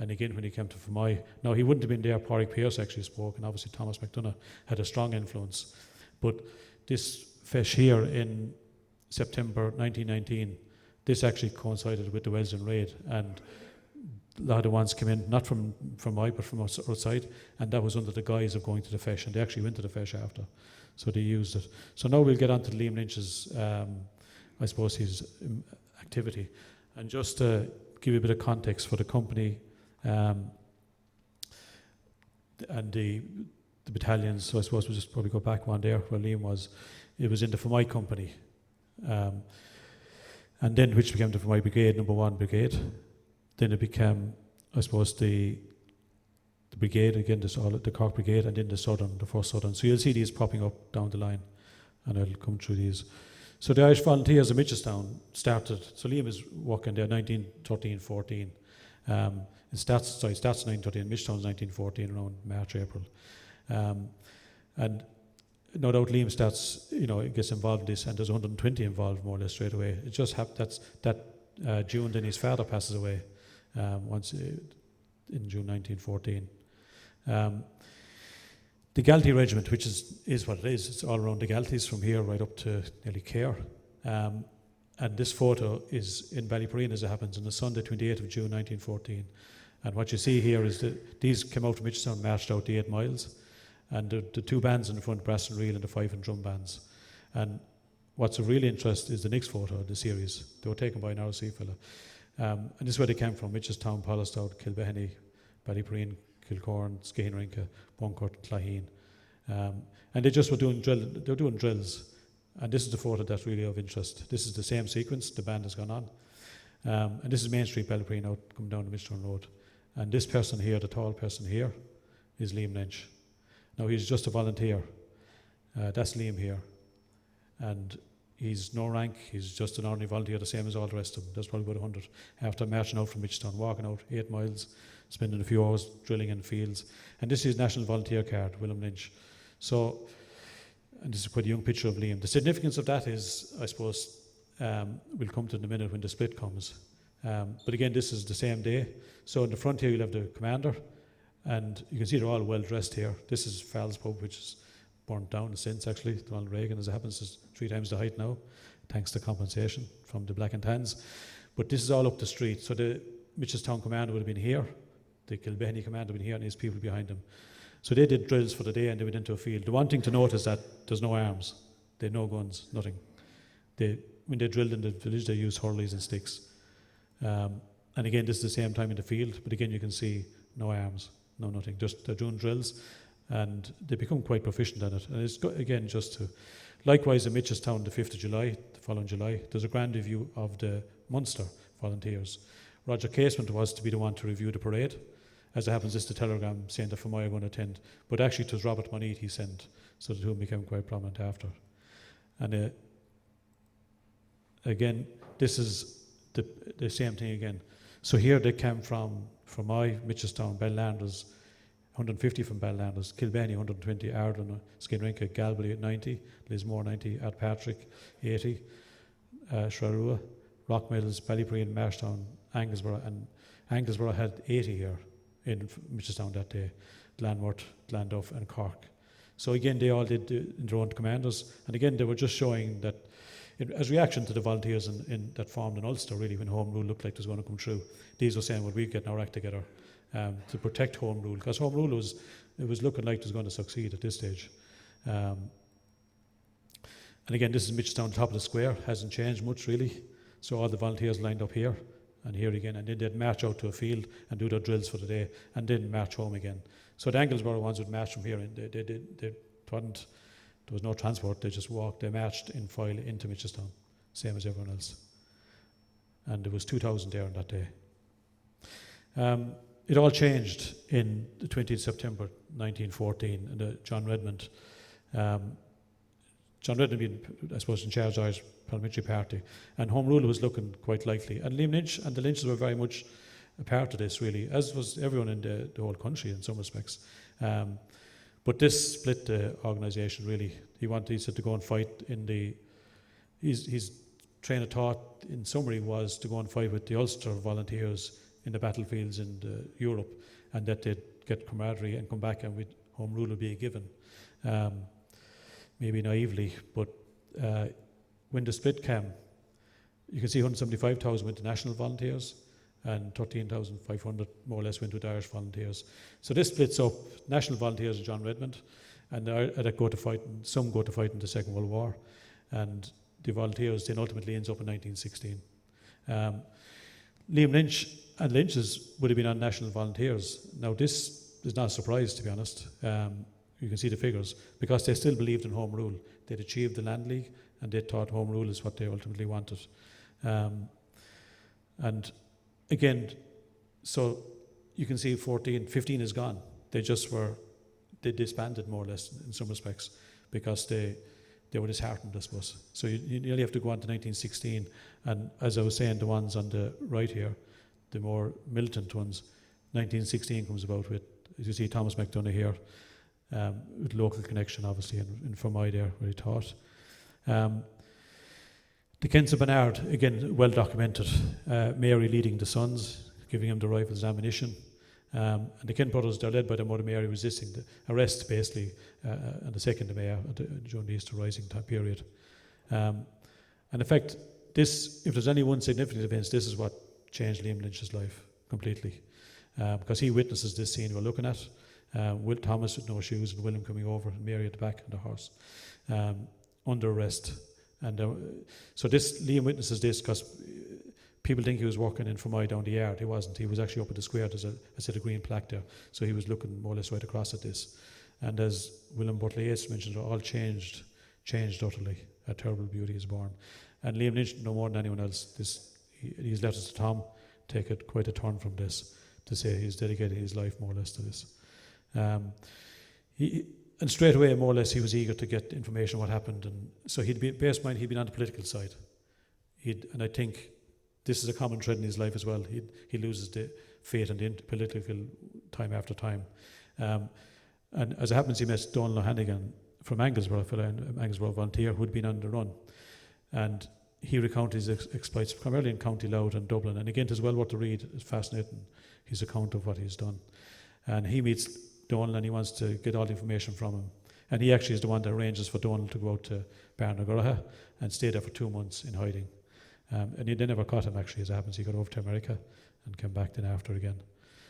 And again, when he came to Fermoy, now he wouldn't have been there. Pádraig Pearse actually spoke, and obviously Thomas McDonagh had a strong influence. But this fesh here in September 1919, this actually coincided with the Welsden raid, and a lot of the ones came in, not from Fermoy, but from outside, and that was under the guise of going to the fesh, and they actually went to the fesh after. So they used it. So now we'll get on to Liam Lynch's, I suppose, his activity. And just to give you a bit of context for the company, and the battalions, so I suppose we'll just probably go back one there where Liam was. It was in the Fermoy company, and then which became the Fermoy Brigade, number 1 Brigade. Then it became, I suppose, the brigade again, the Cork Brigade, and then the first Southern. So you'll see these popping up down the line, and I'll come through these. So the Irish Volunteers of Mitchelstown started. So Liam is working there 1913-14. It starts 1913, Mitchelstown's 1914, around March, April. And no doubt Liam starts, gets involved in this, and there's 120 involved more or less straight away. It just happened that June, then his father passes away in June 1914. The Galtee Regiment, which is what it is, it's all around the Galtees from here right up to nearly Care. And this photo is in Ballyporeen, as it happens, on the Sunday, 28th of June 1914. And what you see here is that these came out from Mitchelstown, marched out the 8 miles, and the 2 bands in the front, brass and reel, and the 5 and drum bands. And what's of real interest is the next photo of the series. They were taken by an RC fellow. And this is where they came from: Mitchelstown, Pollistown, Kilbehenny, Ballyporeen, Kilcorn, Skeheenrinka, Bunkert, Claheen. And they just were doing drills. And this is the photo that's really of interest. This is the same sequence, the band has gone on. And this is Main Street, Ballyporeen, out coming down the Mitchelstown Road. And this person here, the tall person here, is Liam Lynch. Now he's just a volunteer. That's Liam here. And he's no rank, he's just an ordinary volunteer, the same as all the rest of them. There's probably about 100. After marching out from Mitchelstown, walking out 8 miles, spending a few hours drilling in fields. And this is his National Volunteer card, Liam Lynch. So, and this is quite a young picture of Liam. The significance of that is, I suppose, we'll come to in a minute when the split comes. But again, this is the same day. So in the front here, you'll have the commander, and you can see they're all well dressed here. This is Fall's pub, which is burnt down since, actually. Ronald Reagan, as it happens, is 3 times the height now. thanks to compensation from the Black and Tans. But this is all up the street. So the Mitchelstown commander would have been here, the Kilbenny commander would have been here, and his people behind him. So they did drills for the day and they went into a field. The one thing to note is that there's no arms, they had no guns, nothing. When they drilled in the village, they used hurleys and sticks. And again, this is the same time in the field, but again, you can see no arms, no nothing. Just they're doing drills, and they become quite proficient at it. And it's again just to, likewise in Mitchelstown, the 5th of July, the following July, there's a grand review of the Munster volunteers. Roger Casement was to be the one to review the parade. As it happens, it's the telegram saying that Fermoy are going to attend, but actually it was Robert Monteith he sent, so the two became quite prominent after. And again, this is the same thing again. So here they came from Fermoy, Mitchelstown, Bellanders, 150 from Bellanders, Kilbenny 120, Ardon, Skinrinka, Galway 90, Lismore 90, Patrick 80, Shrarua, Rockmills, Ballybreen, Marshtown, Anglesborough, and Anglesborough had 80 here in Mitchelstown that day, Glanworth, Glanduff and Cork. So again, they all did in their own commanders, and again, they were just showing that as reaction to the volunteers that formed in Ulster, really, when Home Rule looked like it was going to come true, these were saying, well, we're getting our act together to protect Home Rule, because Home Rule was looking like it was going to succeed at this stage. And again, this is Mitchelstown, top of the square, hasn't changed much really. So all the volunteers lined up here and here again, and then they'd march out to a field and do their drills for the day, and then march home again. So the Anglesborough ones would march from here, and there was no transport, they just walked, they marched in file into Mitchelstown, same as everyone else. And there was 2,000 there on that day. It all changed in the 20th September 1914, and John Redmond being, I suppose, in charge of the Irish Parliamentary Party, and Home Rule was looking quite likely. And Liam Lynch and the Lynches were very much a part of this, really, as was everyone in the whole country in some respects. But this split the organisation, really. He said to go and fight in the... His train of thought, in summary, was to go and fight with the Ulster volunteers in the battlefields in Europe, and that they'd get camaraderie and come back, and with Home Rule would be a given. Maybe naively, but when the split came, you can see 175,000 went to national volunteers and 13,500 more or less went with Irish volunteers. So this splits up national volunteers of John Redmond, and that go to fight, and some go to fight in the Second World War, and the volunteers then ultimately ends up in 1916. Liam Lynch and Lynches would have been on national volunteers. Now this is not a surprise, to be honest. You can see the figures, because they still believed in Home Rule. They'd achieved the Land League, and they thought Home Rule is what they ultimately wanted. And again, so you can see 15 is gone. They disbanded more or less in some respects, because they were disheartened, I suppose. So you nearly have to go on to 1916, and as I was saying, the ones on the right here, the more militant ones, 1916 comes about with, as you see, Thomas McDonough here, with local connection, obviously, and Fermoy there, where he taught. The Kents of Bernard, again, well documented. Mary leading the sons, giving him the rifles and ammunition. And the Kent brothers, they're led by their mother Mary, resisting the arrest, basically, on the 2nd of May during the Easter Rising time period. And in fact, if there's any one significant event, this is what changed Liam Lynch's life completely. Because he witnesses this scene we're looking at. Will Thomas with no shoes and William coming over, and Mary at the back on the horse, under arrest. And so Liam witnesses this because people think he was working in Fermoy down the yard. He wasn't. He was actually up at the square. There's a green plaque there. So he was looking more or less right across at this. And as William Butley Yates mentioned, it all changed utterly. A terrible beauty is born. And Liam Lynch, no more than anyone else, his letters to Tom take it quite a turn from this, to say he's dedicated his life more or less to this. And straight away, more or less, he was eager to get information on what happened. And so he'd been on the political side. And I think this is a common thread in his life as well. He loses the faith in the political time after time. And as it happens, he met Donald O'Hannigan from Anglesborough, an Anglesborough volunteer who'd been on the run. And he recounted his exploits primarily in County Louth and Dublin. And again, it is well worth to read. It's fascinating, his account of what he's done. And he meets Donald and he wants to get all the information from him. And he actually is the one that arranges for Donald to go out to Barnaguraha and stay there for 2 months in hiding. And they never caught him, actually, as it happens. He got over to America and came back then after again.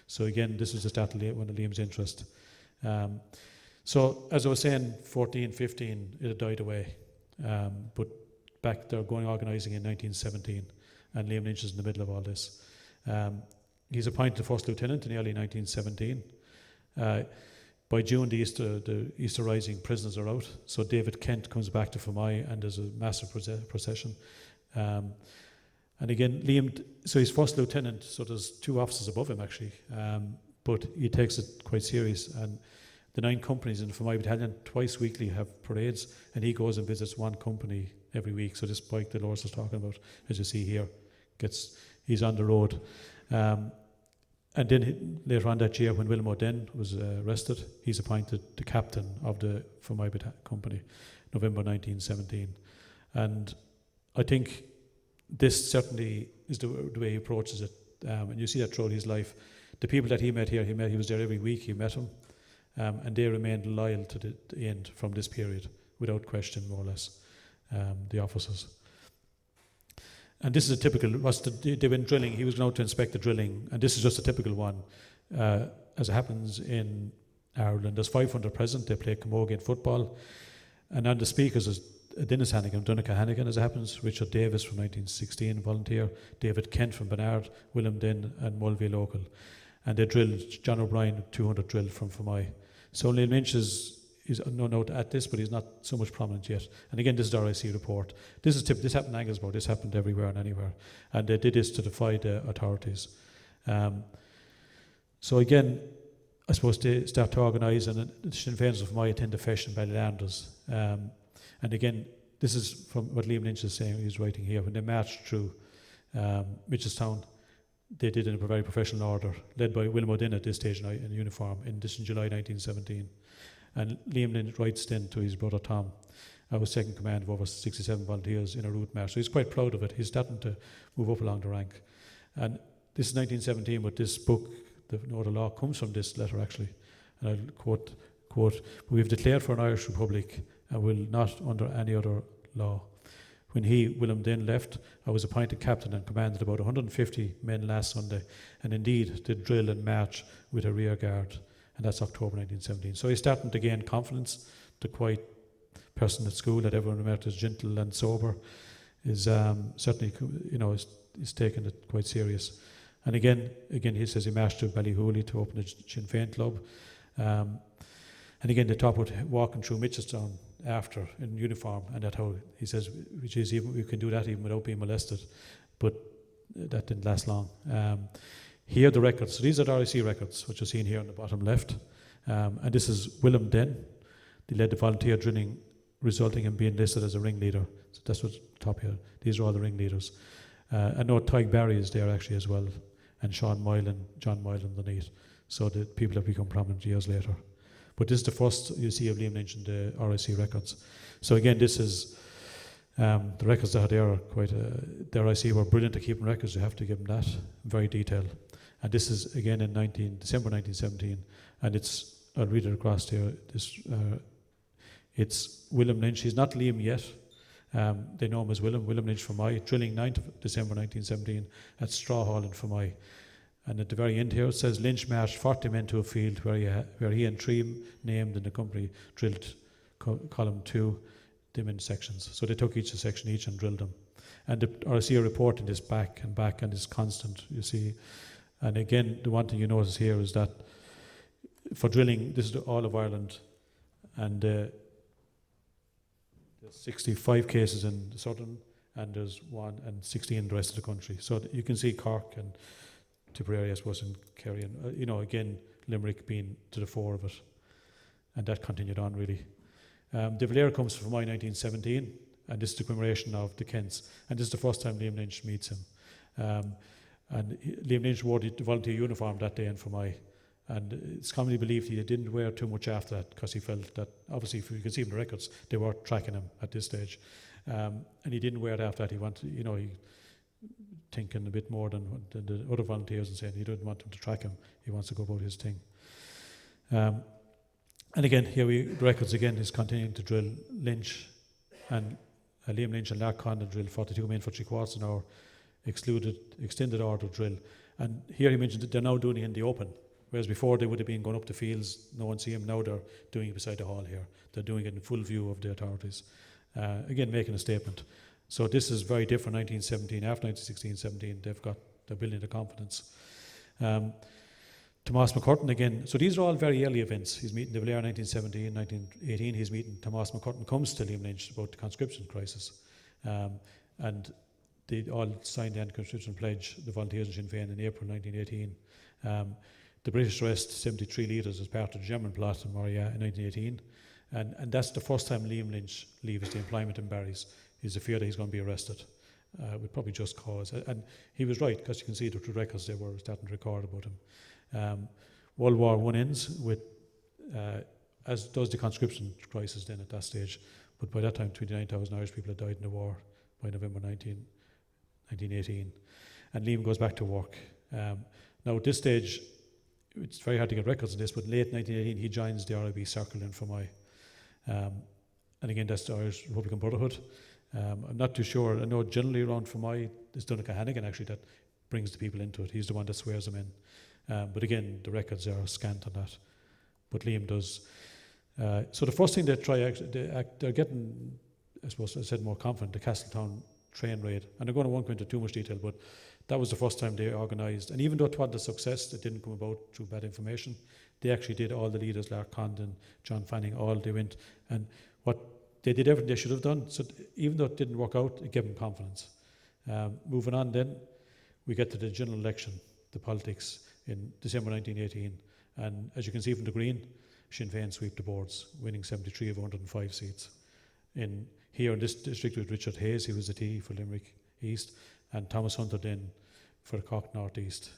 So again, this was the start of one of Liam's interest. So as I was saying, 14, 15, it had died away. But back there going organising in 1917, and Liam Lynch is in the middle of all this. He's appointed first lieutenant in early 1917. By June, the Easter Rising prisoners are out, so David Kent comes back to Fermoy, and there's a massive procession. And again, Liam, so he's first lieutenant, so there's 2 officers above him actually, but he takes it quite serious. And the 9 companies in Fermoy Battalion twice weekly have parades, and he goes and visits 1 company every week. So this bike that Loris was talking about, as you see here, he's on the road. And then later on that year, when William O'Den was arrested, he's appointed the captain of the Fermoy company, November 1917. And I think this certainly is the way he approaches it. And you see that throughout his life. The people that he met here, he was there every week, he met them. And they remained loyal to the end from this period, without question, more or less, the officers. And this is a typical, they went drilling, he was going out to inspect the drilling, and this is just a typical one. As it happens in Ireland, there's 500 present, they play camogie football, and on the speakers is Dennis Hannigan, Donica Hannigan, as it happens, Richard Davis from 1916, volunteer, David Kent from Bernard, William Dinn and Mulvey local. And they drilled, John O'Brien, 200 drilled from Fermoy. So Liam Lynch is no note at this, but he's not so much prominent yet. And again, this is the RIC report. This happened in Anglesborough, this happened everywhere and anywhere. And they did this to defy the authorities. So again, I suppose they start to organise, and the Sinn Féiners of Fermoy attend the Fesh and Ballylanders. And again, this is from what Liam Lynch is saying, he's writing here. When they marched through Mitchelstown, they did it in a very professional order, led by William O'Din at this stage in uniform, in July 1917. And Liam Lynch writes then to his brother Tom, I was second command of over 67 volunteers in a route march. So he's quite proud of it. He's starting to move up along the rank. And this is 1917, but this book, the Law, comes from this letter actually. And I'll quote, we have declared for an Irish Republic and will not under any other law. When William Dinn left, I was appointed captain and commanded about 150 men last Sunday, and indeed did drill and march with a rear guard. And that's October 1917. So he's starting to gain confidence. The quiet person at school that everyone remembered as gentle and sober is certainly, is taking it quite serious. And again, he says he marched to Ballyhooly to open a Sinn Féin club. And again, they talk about walking through Mitchelstown after in uniform, and that's how he says, which is even we can do that even without being molested. But that didn't last long. Here are the records. So these are the RIC records, which you're seeing here on the bottom left. And this is William Dinn. He led the volunteer drilling, resulting in being listed as a ringleader. So that's what's top here. These are all the ringleaders. I know Tyg Barry is there actually as well, and John Moylan underneath. So the people have become prominent years later. But this is the first you see of Liam Lynch in the RIC records. So again, this is the records that are there are quite. The RIC were brilliant at keeping records. You have to give them that, very detailed. And this is again in December 1917, and I'll read it across here. It's William Lynch. He's not Liam yet. They know him as William Lynch Fermoy, drilling 9th of December 1917 at Straw Hall in Fermoy. And at the very end here it says Lynch marched 40 men to a field where he and 3 named in the company drilled column 2 them in sections. So they took each a section each and drilled them. And the RIC are reporting this back, and it's constant, you see. And again, the one thing you notice here is that for drilling, this is all of Ireland, and there's 65 cases in the southern, and there's 16 in the rest of the country. So you can see Cork and Tipperary, I suppose, and Kerry, and again, Limerick being to the fore of it. And that continued on, really. De Valera comes from my 1917, and this is the commemoration of the Kents. And this is the first time Liam Lynch meets him. And Liam Lynch wore the volunteer uniform that day in Fermoy. And it's commonly believed he didn't wear too much after that, because he felt that, obviously, if you can see in the records, they were tracking him at this stage. And he didn't wear it after that. He wanted, he thinking a bit more than the other volunteers and saying he didn't want them to track him. He wants to go about his thing. And again, here the records again is continuing to drill Lynch and Liam Lynch and Lark Condon drill 42 men for 3/4 an hour, extended order drill. And here he mentioned that they're now doing it in the open, whereas before they would have been going up the fields, no one see him. Now they're doing it beside the hall here. They're doing it in full view of the authorities. Again, making a statement. So this is very different. 1917, after 1916-17, they're building the confidence. Thomas McCurtain again. So these are all very early events. He's meeting De Valera 1917, 1918. He's meeting Thomas McCurtain. Comes to Liam Lynch about the conscription crisis, and they all signed the anti-conscription pledge. The volunteers in Sinn Féin in April 1918. The British arrest 73 leaders as part of the German plot in Moria in 1918, and that's the first time Liam Lynch leaves the employment in Barry's. Is the fear that he's going to be arrested, with probably just cause. And he was right, because you can see the records they were starting to record about him. World War I ends with, as does the conscription crisis then at that stage, but by that time 29,000 Irish people had died in the war by November 1918. And Liam goes back to work. Now at this stage, it's very hard to get records on this, but late 1918 he joins the RIB Circle in Fermoy. And again, that's the Irish Republican Brotherhood. I'm not too sure. I know generally around Fermoy, it's Donnacha Hannigan actually that brings the people into it. He's the one that swears them in. But again, the records are scant on that. But Liam does. So the first thing they try, they're getting, I suppose I said more confident, the Castletown train raid. And I won't go into too much detail, but that was the first time they organised. And even though it had the success, it didn't come about through bad information. They actually did, all the leaders, Lark Condon, John Fanning, all they went. And what they did everything they should have done. So even though it didn't work out, it gave them confidence. Moving on then, we get to the general election, the politics, in December 1918. And as you can see from the green, Sinn Féin sweep the boards, winning 73 of 105 seats. Here in this district with Richard Hayes, he was the TE for Limerick East, and Thomas Hunter then for the Cork North East.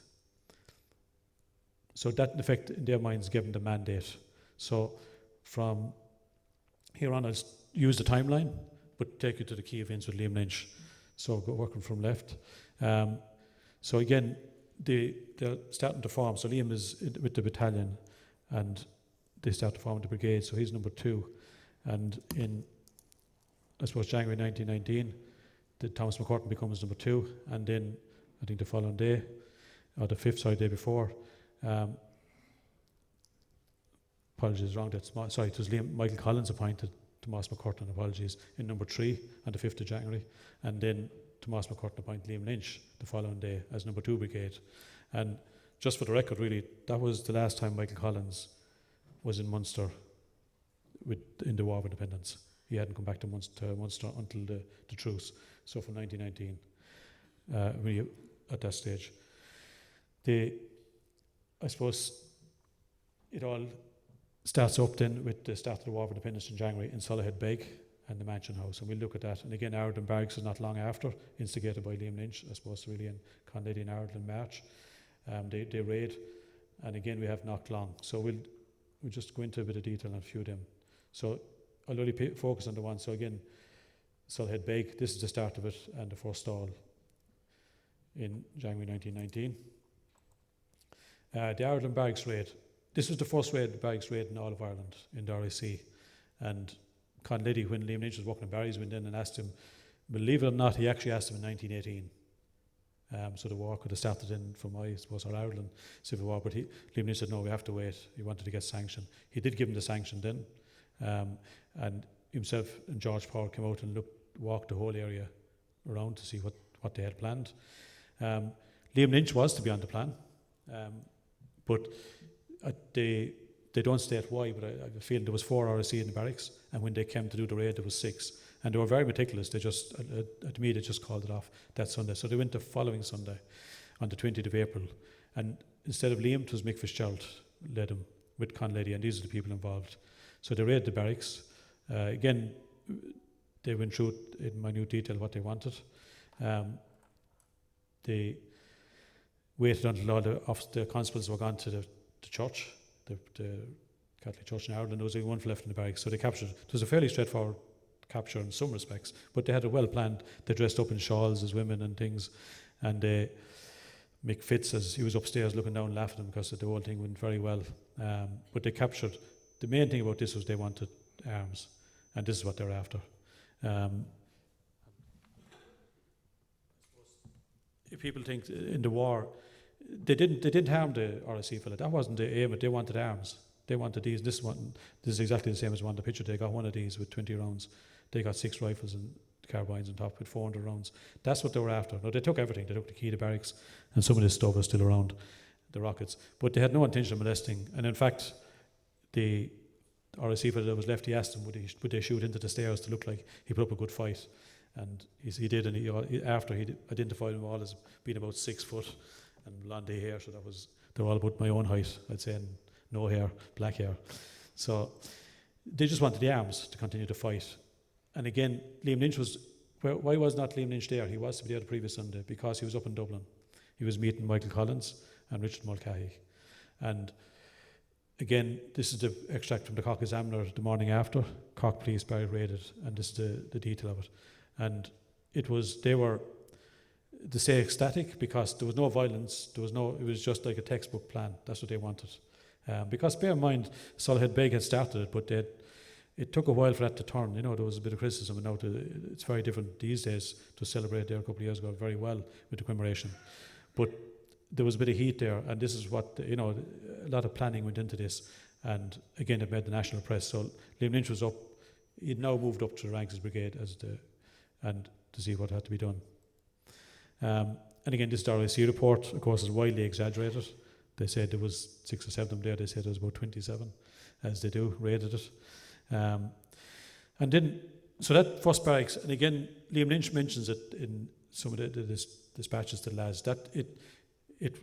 So that, in effect, in their minds, gave them the mandate. So from here on, I'll use the timeline, but take you to the key events with Liam Lynch. So working from left. So again, they're starting to form. So Liam is with the battalion, and they start to form the brigade. So he's number 2. And in, I suppose, January 1919, Thomas McCurtain becomes number 2. And then, I think the following day, or the 5th, day before, apologies, wrong. It was Michael Collins appointed Thomas McCurtain, apologies, in number 3 on the 5th of January. And then Thomas McCurtain appointed Liam Lynch the following day as number 2 brigade. And just for the record, really, that was the last time Michael Collins was in Munster in the War of Independence. He hadn't come back to Munster until the truce. So from 1919, really at that stage. I suppose it all starts up then with the start of the War of Independence in January in Solihull Beg and the Mansion House, and we'll look at that. And again, Narrated Barracks is not long after, instigated by Liam Lynch, I suppose, really, in Conlady and Narrated in March. They raid, and again we have Knock Long. So we'll just go into a bit of detail on a few of them. So I'll only focus on the one. So again, Solihull Beg, this is the start of it, and the first stall in January 1919. The Ireland Barracks raid. This was the first barracks raid in all of Ireland in the RIC. And Conlady, when Liam Lynch was working in Barry's, went in and asked him, believe it or not, he actually asked him in 1918. So the war could have started in from, I suppose, our Ireland Civil War, but Liam Lynch said, no, we have to wait. He wanted to get sanction. He did give him the sanction then. And himself and George Power came out and walked the whole area around to see what they had planned. Liam Lynch was to be on the plan, but they don't state why, but I have a feeling there was 4 RSC in the barracks, and when they came to do the raid, there was 6. And they were very meticulous. They just, to me, they just called it off that Sunday. So they went the following Sunday, on the 20th of April. And instead of Liam, it was Mick Fitzgerald led them with Conlady, and these are the people involved. So they raided the barracks. Again, they went through in minute detail what they wanted. They waited until all the constables were gone to the church, the Catholic Church in Ireland. There was only one left in the barracks, so they captured it. It was a fairly straightforward capture in some respects, but they had it well planned. They dressed up in shawls as women and things, and Mick Fitz, as he was upstairs looking down, laughing at them because the whole thing went very well. But they captured the main thing about this was they wanted arms, and this is what they're after. If people think in the war, they didn't harm the RSC fella. That wasn't the aim. They wanted arms. They wanted these. This is exactly the same as one in the picture. They got one of these with 20 rounds. They got 6 rifles and carbines on top with 400 rounds. That's what they were after. No, they took everything. They took the key to barracks, and some of this stuff is still around, the rockets. But they had no intention of molesting. And in fact, the RSC fella that was left, he asked them, would they shoot into the stairs to look like he put up a good fight? And he did, and after he identified them all as being about 6 foot and blonde hair, so they're all about my own height, I'd say, and no hair, black hair. So they just wanted the arms to continue to fight. And again, Liam Lynch why was not Liam Lynch there? He was to be there the previous Sunday because he was up in Dublin. He was meeting Michael Collins and Richard Mulcahy. And again, this is the extract from the Cork Examiner the morning after. Cork Police barricaded, and this is the detail of it. And they were ecstatic because there was no violence, it was just like a textbook plan. That's what they wanted. Because bear in mind, Solihull Beg had started it, but it took a while for that to turn. There was a bit of criticism, and now it's very different these days to celebrate there a couple of years ago very well with the commemoration. But there was a bit of heat there, and this is what, a lot of planning went into this. And again, it made the national press. So Liam Lynch was up, he'd now moved up to the ranks as brigade and to see what had to be done. And again, this RSC report, of course, is widely exaggerated. They said there was 6 or 7 of them there. They said there was about 27, as they do, raided it. And then, so that first barracks, and again, Liam Lynch mentions it in some of the dispatches to the lads, that it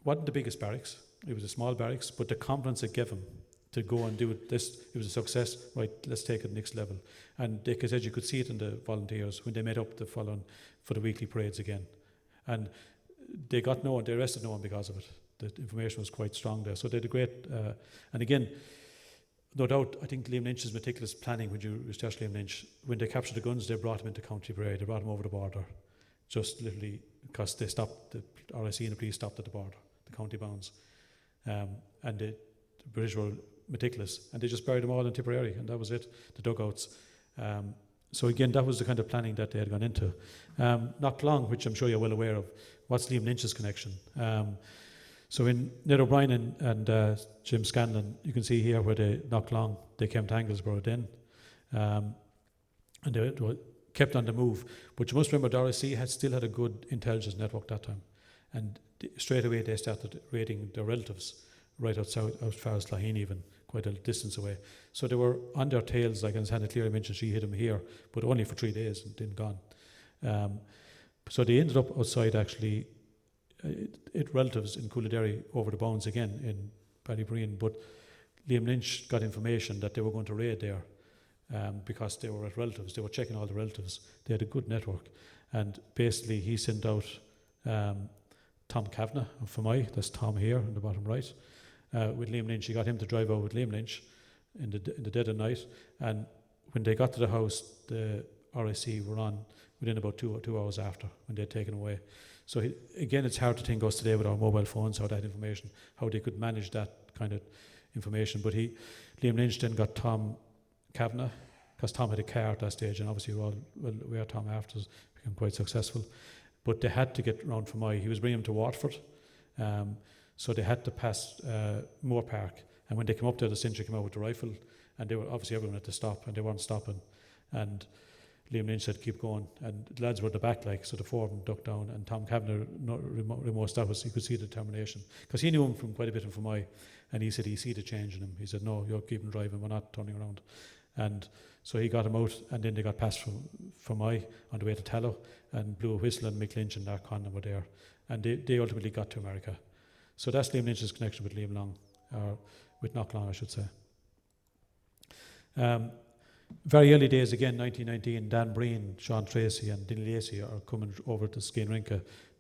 wasn't the biggest barracks. It was a small barracks, but the confidence it gave him to go and do it was a success. Right, let's take it to the next level. And they said you could see it in the volunteers when they met up the following for the weekly parades again. And they arrested no one because of it. The information was quite strong there. So they did great. And again, no doubt, I think Liam Lynch's meticulous planning, when you research Liam Lynch, when they captured the guns, they brought him into County Parade. They brought him over the border, just literally because they stopped, the RSC and the police stopped at the border, the county bounds. And the British were meticulous, and they just buried them all in Tipperary, and that was it, the dugouts. So again, that was the kind of planning that they had gone into. Knocklang, which I'm sure you're well aware of, what's Liam Lynch's connection? So in Ned O'Brien and Jim Scanlon, you can see here where they Knocklang, they came to Anglesborough then, and they kept on the move. But you must remember, the RSC still had a good intelligence network that time, and straight away they started raiding their relatives right out far as Laheen even, quite a distance away. So they were on their tails, like as Hannah clearly mentioned, she hit him here, but only for 3 days and then gone. So they ended up outside actually, relatives in Coolderry over the bounds again in Ballybreen, but Liam Lynch got information that they were going to raid there because they were at relatives. They were checking all the relatives. They had a good network, and basically he sent out Tom Kavanagh of Fermoy, that's Tom here in the bottom right, with Liam Lynch. He got him to drive out with Liam Lynch in the dead of night, and when they got to the house, the RSC were on within about 2 hours after when they'd taken away. So again, it's hard to think us today with our mobile phones, how that information, how they could manage that kind of information. But Liam Lynch then got Tom Kavanagh, because Tom had a car at that stage, and obviously we're all well aware Tom afterwards became quite successful. But they had to get round from he was bringing him to Waterford, so they had to pass Moore Park. And when they came up there, the sentry came out with the rifle, and they were obviously everyone had to stop, and they weren't stopping. And Liam Lynch said, keep going. And the lads were at the back, so the 4 of them ducked down, and Tom Kavanagh remote that was, he could see the determination. Because he knew him from quite a bit from Fermoy, and he said he see the change in him. He said, no, you're keeping driving, we're not turning around. And so he got him out, and then they got past from Fermoy on the way to Tallow, and blew a whistle, and Mick Lynch and Mark Conlon were there. And they ultimately got to America. So that's Liam Lynch's connection with Liam Long, or with Knocklang, I should say. Very early days, again, 1919, Dan Breen, Sean Tracy and Dinny Lacey are coming over to Skane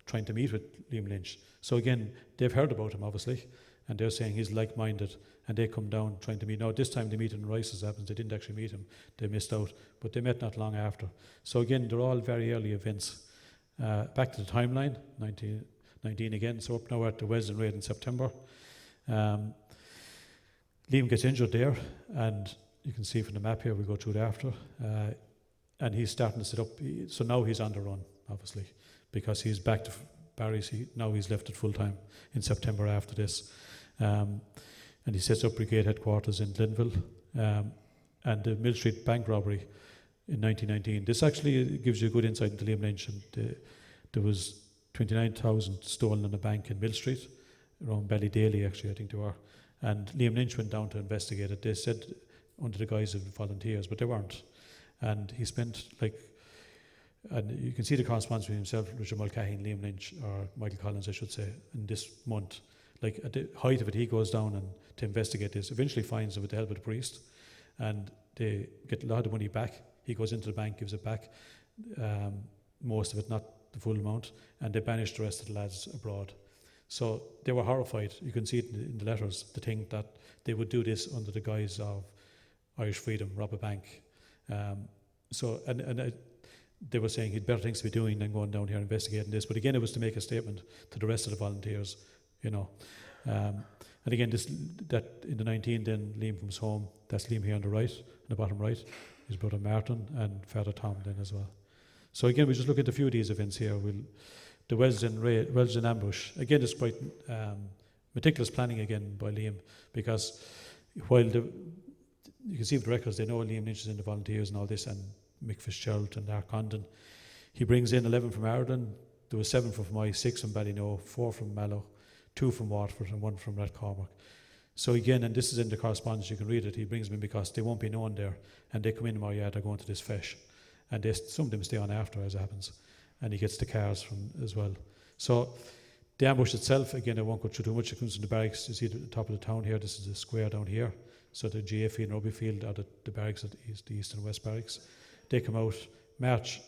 trying to meet with Liam Lynch. So again, they've heard about him, obviously, and they're saying he's like-minded, and they come down trying to meet. Now, this time they meet in Rice, as happens. They didn't actually meet him. They missed out, but they met not long after. So again, they're all very early events. Back to the timeline, 1919 again, so up now at the Wesleyan raid in September. Liam gets injured there, and you can see from the map here, we'll go through it after, and he's starting to set up, so now he's on the run, obviously, because he's back to Barry's, now he's left it full time in September after this. And he sets up brigade headquarters in Glenville, and the Mill Street bank robbery in 1919. This actually gives you a good insight into Liam Lynch, and there was 29,000 stolen in a bank in Mill Street, around Ballydaly actually, I think they were. And Liam Lynch went down to investigate it. They said under the guise of volunteers, but they weren't. And he spent and you can see the correspondence between himself, Richard Mulcahy, and Liam Lynch, or Michael Collins I should say, in this month. Like at the height of it, he goes down and to investigate this, eventually finds them with the help of the priest, and they get a lot of money back. He goes into the bank, gives it back, most of it, not the full amount, and they banish the rest of the lads abroad. So they were horrified. You can see it in the letters, to think that they would do this under the guise of Irish freedom, rob a bank. They were saying he'd better things to be doing than going down here investigating this. But again, it was to make a statement to the rest of the volunteers, you know. And again, that in the 19, then Liam comes home. That's Liam here on the right, on the bottom right. His brother Martin and Father Tom then as well. So again, we just look at a few of these events here. The Wellsden ambush. Again, it's quite meticulous planning again by Liam, because while you can see with the records, they know Liam Lynch is in the volunteers and all this, and Mick Fitzgerald and Art Condon. He brings in 11 from Ireland. There was 7 from Moy, 6 from Ballyknoe, 4 from Mallow, 2 from Waterford, and 1 from Rathcormac. So again, and this is in the correspondence, you can read it, he brings them in because they won't be known there, and they come in tomorrow, they're going to this fesh, and some of them stay on after, as it happens, and he gets the cars from as well. So the ambush itself, again, I won't go through too much. It comes from the barracks. You see at the top of the town here, this is the square down here. So the GFE and rugby field are the barracks, at the east and west barracks. They come out, march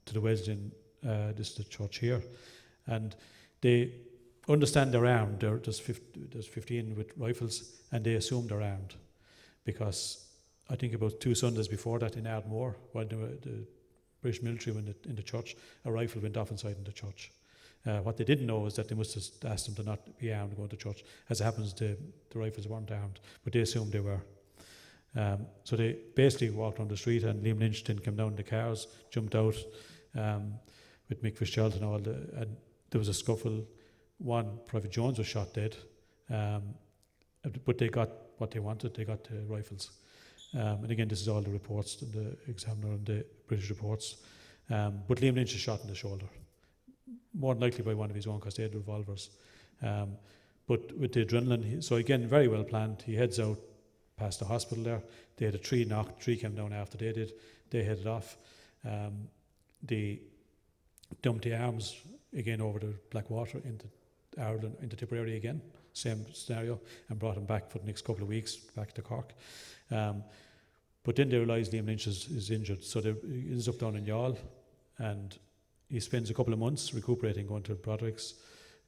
to the Wesleyan, this is the church here, and they understand they're armed. There's 15 with rifles, and they assume they're armed, because I think about 2 Sundays before that in Ardmore, while the British military were in the church, a rifle went off inside in the church. What they didn't know is that they must have asked them to not be armed to go to church. As it happens, the rifles weren't armed, but they assumed they were. So they basically walked on the street, and Liam Lynch then came down in the cars, jumped out with Mick Fitzgerald and all. And there was a scuffle. One, Private Jones, was shot dead, but they got what they wanted. They got the rifles. And again, this is all the reports, the Examiner and the British reports. But Liam Lynch is shot in the shoulder, more than likely by one of his own, because they had revolvers. But with the adrenaline, so again, very well planned. He heads out past the hospital there. They had a tree knocked. 3 came down after they did. They headed off. They dumped the arms again over the Blackwater into Ireland, into Tipperary again. Same scenario, and brought him back for the next couple of weeks back to Cork. But then they realised Liam Lynch is injured, so he ends up down in Youghal, and he spends a couple of months recuperating, going to Broderick's,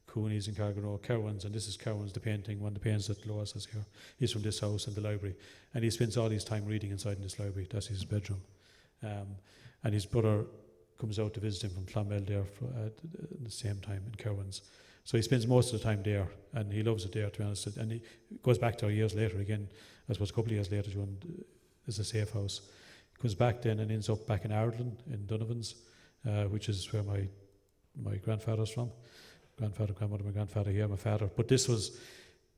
Cooney's in Cargarrow, Kerwin's, and this is Kerwin's, the painting, one of the paintings that Lois has here. He's from this house and the library, and he spends all his time reading inside in this library. That's his bedroom. And his brother comes out to visit him from Clonmel there at the same time in Kerwin's. So he spends most of the time there, and he loves it there, to be honest. And he goes back there years later again, I suppose a couple of years later, as a safe house. He comes back then and ends up back in Ireland, in Donovan's, which is where my grandfather's from. Grandfather, grandmother, my grandfather here, my father. But this was,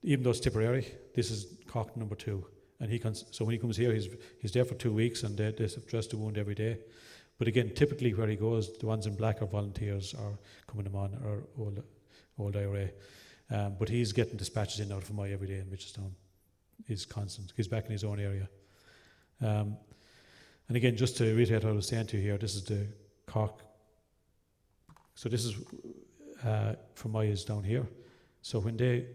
even though it's Tipperary, this is Cork number 2. And so when he comes here, he's there for 2 weeks, and they dress the wound every day. But again, typically where he goes, the ones in black are volunteers or coming him on, or old IRA. But he's getting dispatches in out from my every day in Mitchelstown. He's constant. He's back in his own area. And again, just to reiterate what I was saying to you here, this is the Cork. So this is from my is down here. So when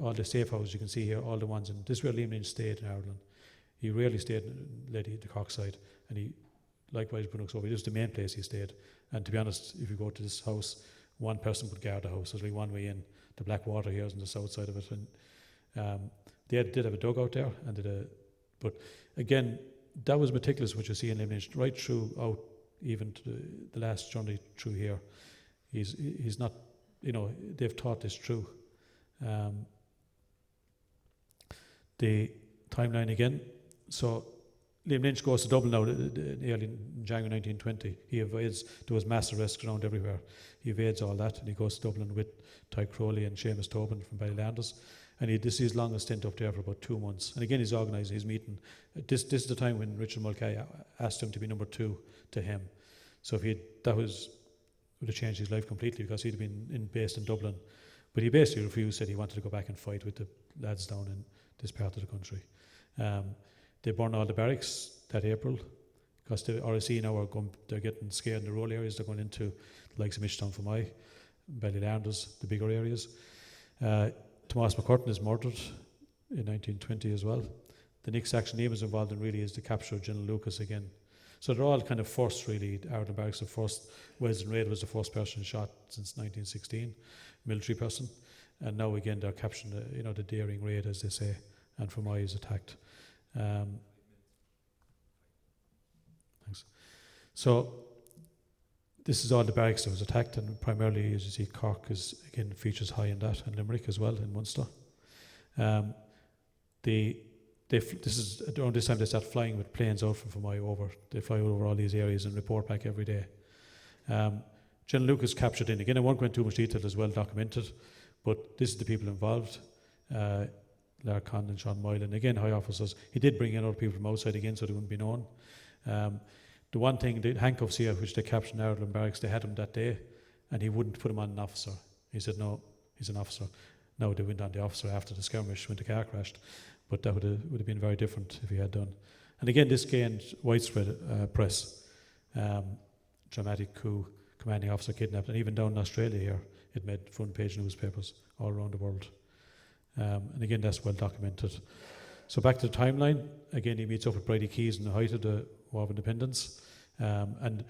all the safe houses you can see here, all the ones, and this is where Liam Lynch stayed in Ireland. He rarely stayed in the Cork side, and he likewise Brunock's over. This is the main place he stayed. And to be honest, if you go to this house, one person would guard the house. There's only one way in. The Blackwater here is on the south side of it, and they did have a dugout there, and but again, that was meticulous what you see in Liam Lynch right through out, even to the last journey through here. He's not, they've taught this through. The timeline again. So Liam Lynch goes to Dublin now early in January 1920. He evades, there was mass arrests around everywhere. He evades all that and he goes to Dublin with Ty Crowley and Seamus Tobin from Ballylanders. And this is his longest stint up there for about 2 months. And again, he's organising his meeting. This is the time when Richard Mulcahy asked him to be number 2 to him. So that would have changed his life completely, because he'd been based in Dublin. But he basically refused, said he wanted to go back and fight with the lads down in this part of the country. They burn all the barracks that April, because the RSE now they're getting scared in the rural areas. They're going into the likes of Mitchtown, Fermoy, Ballylanders, the bigger areas. Thomas McCurtain is murdered in 1920 as well. The next action Liam is involved in really is the capture of General Lucas again. So they're all kind of first, really. Arden Barracks the first. Wellsden Raid was the first person shot since 1916, military person. And now again they're capturing the daring raid, as they say, and Fermoy is attacked. Thanks. So this is all the barracks that was attacked, and primarily, as you see, Cork features high in that, and Limerick as well, in Munster. This is around this time they start flying with planes out from Fermoy over. They fly over all these areas and report back every day. General Lucas captured in. Again, I won't go into too much detail, as well documented, but this is the people involved. Larry Conn and Sean Moylan, again high officers. He did bring in other people from outside again, so they wouldn't be known. The one thing, the handcuffs here, which they captured in Ireland Barracks, they had him that day, and he wouldn't put him on an officer. He said, no, he's an officer. No, they went on the officer after the skirmish when the car crashed, but that would have been very different if he had done. And again, this gained widespread press. Dramatic coup, commanding officer kidnapped, and even down in Australia here, it made front page newspapers all around the world. And again, that's well documented. So back to the timeline. Again, he meets up with Bridie Keys in the height of the War of Independence. And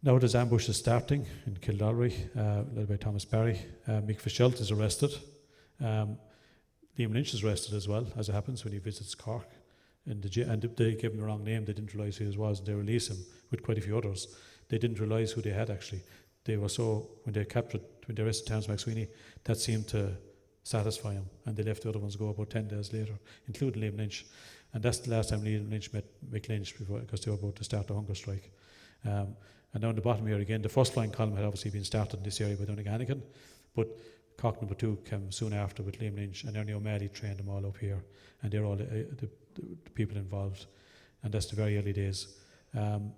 now there's ambushes starting in Kildallery, led by Thomas Barry. Mick Fitzgerald is arrested. Liam Lynch is arrested as well, as it happens, when he visits Cork. And they gave him the wrong name. They didn't realise who he was, and they released him with quite a few others. They didn't realise who they had, actually. They were when they arrested Terence McSweeney, that seemed to satisfy him, and they let the other ones go about 10 days later, including Liam Lynch. And that's the last time Liam Lynch met Mick Lynch, because they were about to start the hunger strike. And down the bottom here again, the first flying column had obviously been started in this area by Donegal Hannigan, but Cork number 2 came soon after with Liam Lynch, and Ernie O'Malley trained them all up here, and they're all the people involved. And that's the very early days. And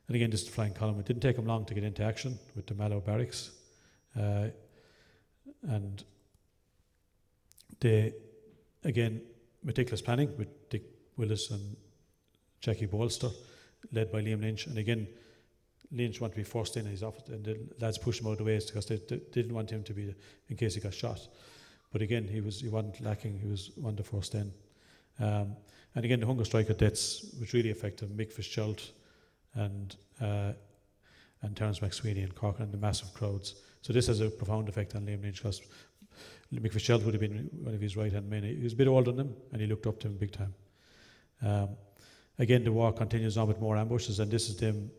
again, this is the flying column. It didn't take them long to get into action with the Mallow Barracks. And they, again, meticulous planning with Dick Willis and Jackie Bolster, led by Liam Lynch. And again, Lynch wanted to be first in his office, and the lads pushed him out of the way because they didn't want him to be, in case he got shot. But again, he wasn't lacking. He was one of the first in. And again, the hunger strike at deaths was really effective. Mick Fitzgerald and Terence McSweeney in Cork, and the massive crowds. So this has a profound effect on Liam Lynch, because Mick Fitzgerald would have been one of his right-hand men. He was a bit older than him, and he looked up to him big time. Again, the war continues on with more ambushes, and this is them,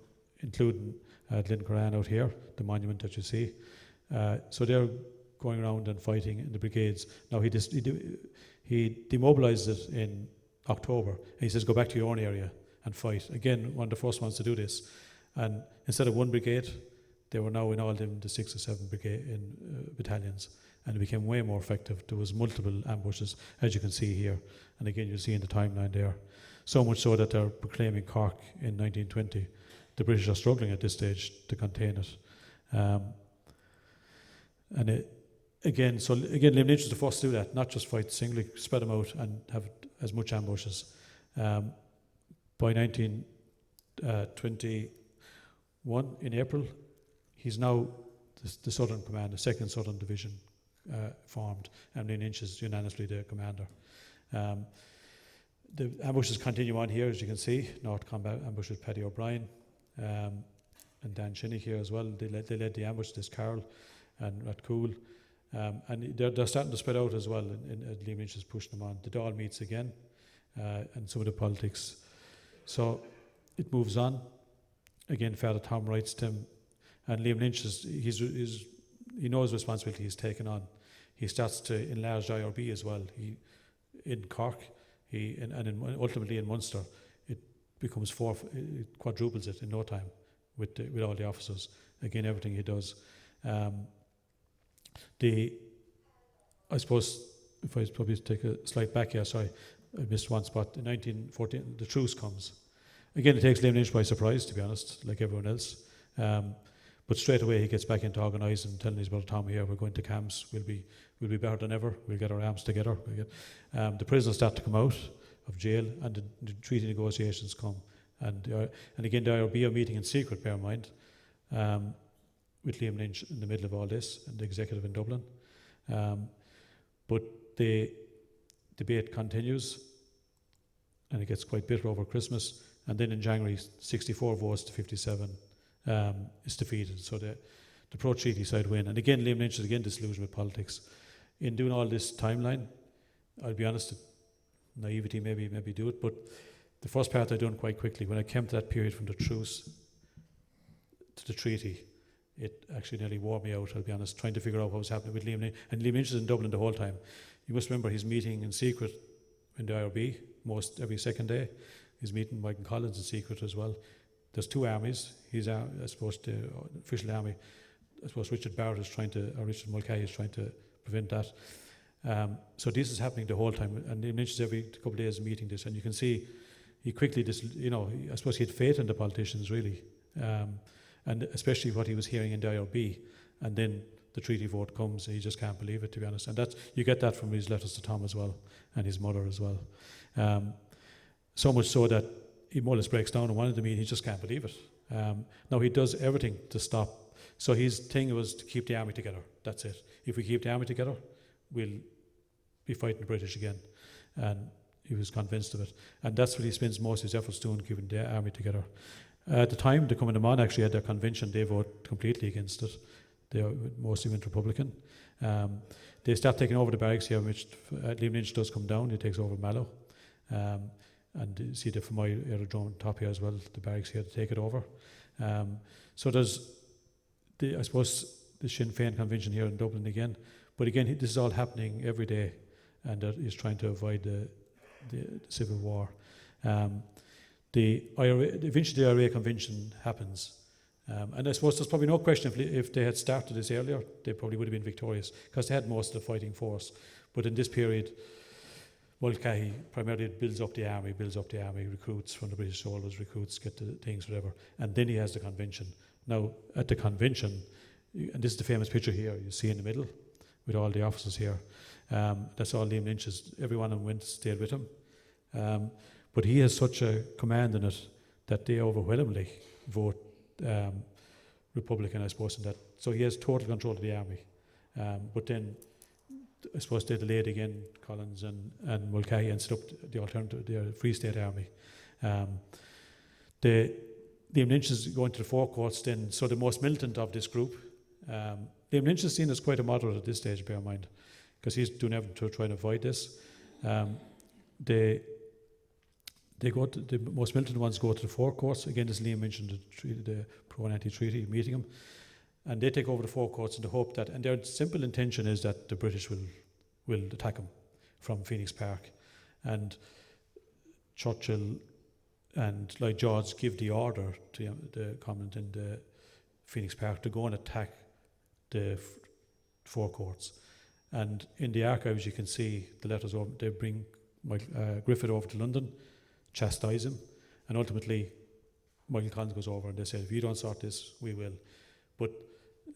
including Glen Coran out here, the monument that you see. So they're going around and fighting in the brigades. Now he demobilised it in October, and he says, go back to your own area and fight. Again, one of the first ones to do this. And instead of one brigade, they were now in all them the 6 or 7 battalions, and it became way more effective. There was multiple ambushes, as you can see here, and again you'll see in the timeline there. So much so that they're proclaiming Cork in 1920. The British are struggling at this stage to contain it. Again, Liam Lynch was the first to do that, not just fight singly, spread them out and have as much ambushes. By 1921, in April, he's now the Southern Command, the 2nd Southern Division formed, and Liam Lynch is unanimously the commander. The ambushes continue on here, as you can see. North Combat ambush with Paddy O'Brien and Dan Shinnick here as well. They led the ambush, this Carroll and Ratcool. And they're starting to spread out as well, and Liam Lynch is pushing them on. The Dáil meets again, and some of the politics. So it moves on. Again, Father Tom writes to him, and Liam Lynch he knows the responsibility he's taken on. He starts to enlarge the IRB as well. in Cork, ultimately in Munster, it becomes it quadruples it in no time with all the officers. Again, everything he does. I suppose if I probably take a slide back here, sorry, I missed one spot. In 1914, the truce comes. Again, it takes Liam Lynch by surprise, to be honest, like everyone else. But straight away he gets back into organising, telling his brother Tommy here, we're going to camps, we'll be better than ever, we'll get our arms together. The prisoners start to come out of jail, and the treaty negotiations come. And again, the IRB are meeting in secret, bear in mind, with Liam Lynch in the middle of all this, and the executive in Dublin. But the debate continues, and it gets quite bitter over Christmas. And then in January, 64 votes to 57 is defeated. So the pro-treaty side win. And again, Liam Lynch is again disillusioned with politics. In doing all this timeline, I'll be honest, naivety maybe do it, but the first part I done quite quickly. When I came to that period from the truce to the treaty, it actually nearly wore me out, I'll be honest, trying to figure out what was happening with Liam Lynch. And Liam Lynch is in Dublin the whole time. You must remember he's meeting in secret in the IRB every second day. He's meeting Michael Collins in secret as well. There's two armies. He's, I suppose, the official army. I suppose Richard Mulcahy is trying to prevent that. So this is happening the whole time. And Liam Lynch is every couple of days meeting this. And you can see he quickly, I suppose he had faith in the politicians, really. And especially what he was hearing in the IRB. And then the treaty vote comes, and he just can't believe it, to be honest. And you get that from his letters to Tom as well, and his mother as well. So much so that he more or less breaks down in one of the meetings. He just can't believe it. Now, he does everything to stop. So his thing was to keep the army together. That's it. If we keep the army together, we'll be fighting the British again. And he was convinced of it. And that's what he spends most of his efforts doing, keeping the army together. At the time, the Cumann na mBan actually had their convention. They voted completely against it. They mostly went Republican. They start taking over the barracks here, which Liam Lynch does come down. He takes over Mallow. And you see the Fermoy aerodrome top here as well, the barracks here to take it over. So there's, I suppose, the Sinn Féin convention here in Dublin again. But again, this is all happening every day, and he's trying to avoid the civil war. Eventually the IRA convention happens. And I suppose there's probably no question if they had started this earlier, they probably would have been victorious, because they had most of the fighting force. But in this period, Mulcahy primarily builds up the army, recruits from the British soldiers, get the things, whatever. And then he has the convention. Now, at the convention, and this is the famous picture here, you see in the middle, with all the officers here. That's all Liam Lynch's, every one of them stayed with him. But he has such a command in it that they overwhelmingly vote Republican, I suppose, in that. So he has total control of the army. But then, I suppose they delayed again, Collins and Mulcahy, and set up the alternative, the Free State Army. Liam Lynch is going to the Four Courts then, so the most militant of this group. Liam Lynch is seen as quite a moderate at this stage, bear in mind, because he's doing everything to try and avoid this. They go to, the most militant ones go to the Four Courts. Again, as Liam mentioned, the pro-anti treaty meeting them. And they take over the Four Courts in the hope that, and their simple intention is that the British will attack them from Phoenix Park. And Churchill and Lloyd George give the order to the commandant in the Phoenix Park to go and attack the Four Courts. And in the archives you can see the letters over. They bring Griffith over to London, chastise him, and ultimately Michael Collins goes over and they say, if you don't sort this, we will. But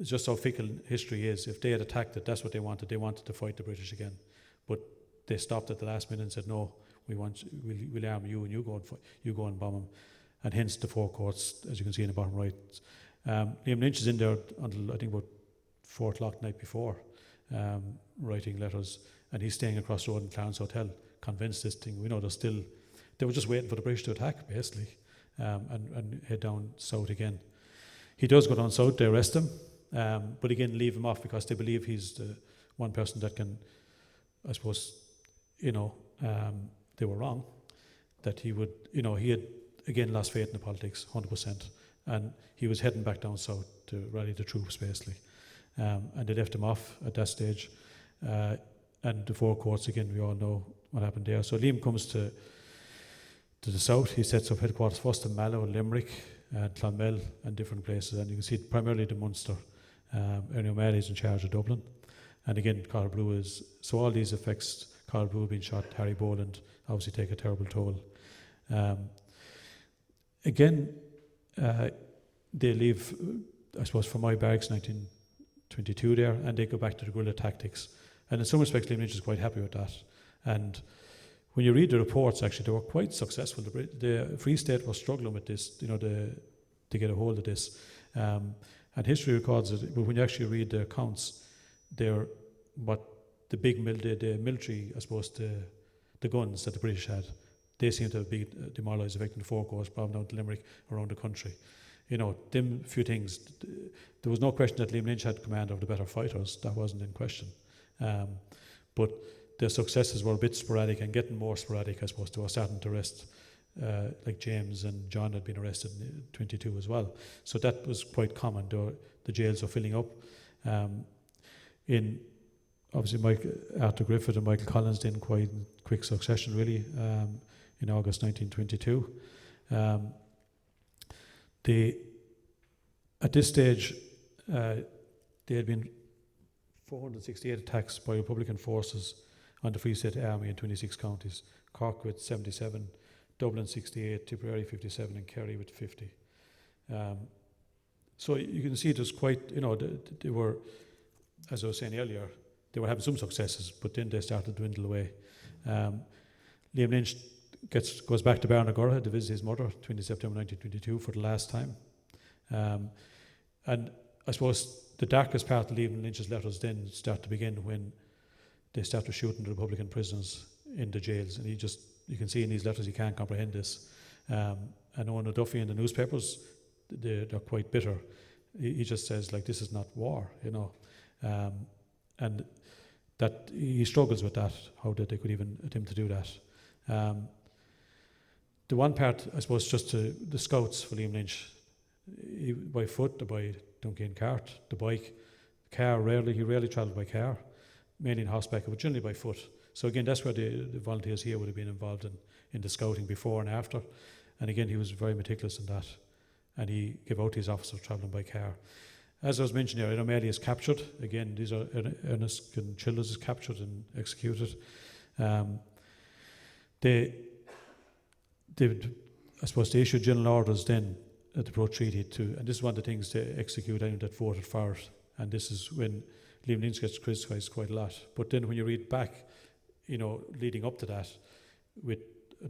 it's just how fickle history is. If they had attacked it, that's what they wanted. They wanted to fight the British again. But they stopped at the last minute and said, no, we'll arm you, and you go and bomb them. And hence the Four Courts, as you can see in the bottom right. Liam Lynch is in there until I think about 4 o'clock the night before, writing letters, and he's staying across the road in Clarence Hotel, convinced this thing. We know they were just waiting for the British to attack, basically, and head down south again. He does go down south, they arrest him, but again leave him off because they believe he's the one person that can, I suppose, they were wrong, that he would, he had again lost faith in the politics, 100%, and he was heading back down south to rally the troops, basically, and they left him off at that stage. and the four courts, again, we all know what happened there. So Liam comes to the south. He sets up headquarters first in Mallow, Limerick, and Clonmel, and different places. And you can see primarily the Munster. Ernie O'Malley is in charge of Dublin. And again, Carl Blue is, so all these effects, Carl Blue being shot, Harry Boland, obviously take a terrible toll. Again, they leave, I suppose, from my barracks 1922 there, and they go back to the guerrilla tactics. And in some respects, Liam Lynch is quite happy with that. And when you read the reports, actually, they were quite successful. The Free State was struggling with this, to get a hold of this. And history records it, but when you actually read the accounts, they're what the military, I suppose, the guns that the British had, they seem to have been demoralised, affecting the four courts, probably down to Limerick, around the country. Them few things, there was no question that Liam Lynch had command of the better fighters. That wasn't in question. But their successes were a bit sporadic and getting more sporadic, I suppose. They were starting to arrest, like James and John had been arrested in 22 as well. So that was quite common. The jails were filling up. In obviously Arthur Griffith and Michael Collins did in quite quick succession, really, in August 1922. At this stage, there had been 468 attacks by Republican forces on the Free State Army in 26 counties. Cork with 77, Dublin 68, Tipperary 57, and Kerry with 50. So you can see it was quite, they were, as I was saying earlier, they were having some successes, but then they started to dwindle away. Liam Lynch goes back to Barnagora to visit his mother, 20 September 1922, for the last time. And I suppose the darkest part of Liam Lynch's letters then start to begin when they start to shooting the Republican prisoners in the jails. And you can see in these letters, you can't comprehend this. And Owen O'Duffy in the newspapers, they're quite bitter. He just says, like, this is not war, and that he struggles with that, how that they could even attempt to do that. The one part, I suppose, just to the scouts for Liam Lynch, by foot or by donkey and cart, the bike, car, he rarely travelled by car, mainly in horseback, but generally by foot. So again, that's where the volunteers here would have been involved in the scouting before and after. And again, he was very meticulous in that. And he gave out to his officers travelling by car. As I was mentioning here, O'Malley is captured. Again, these are Ernest and Childers is captured and executed. I suppose they issued general orders then at the Pro Treaty and this is one of the things to execute anyone that voted for it. And this is when Liam Lynch gets criticised quite a lot. But then when you read back, leading up to that, with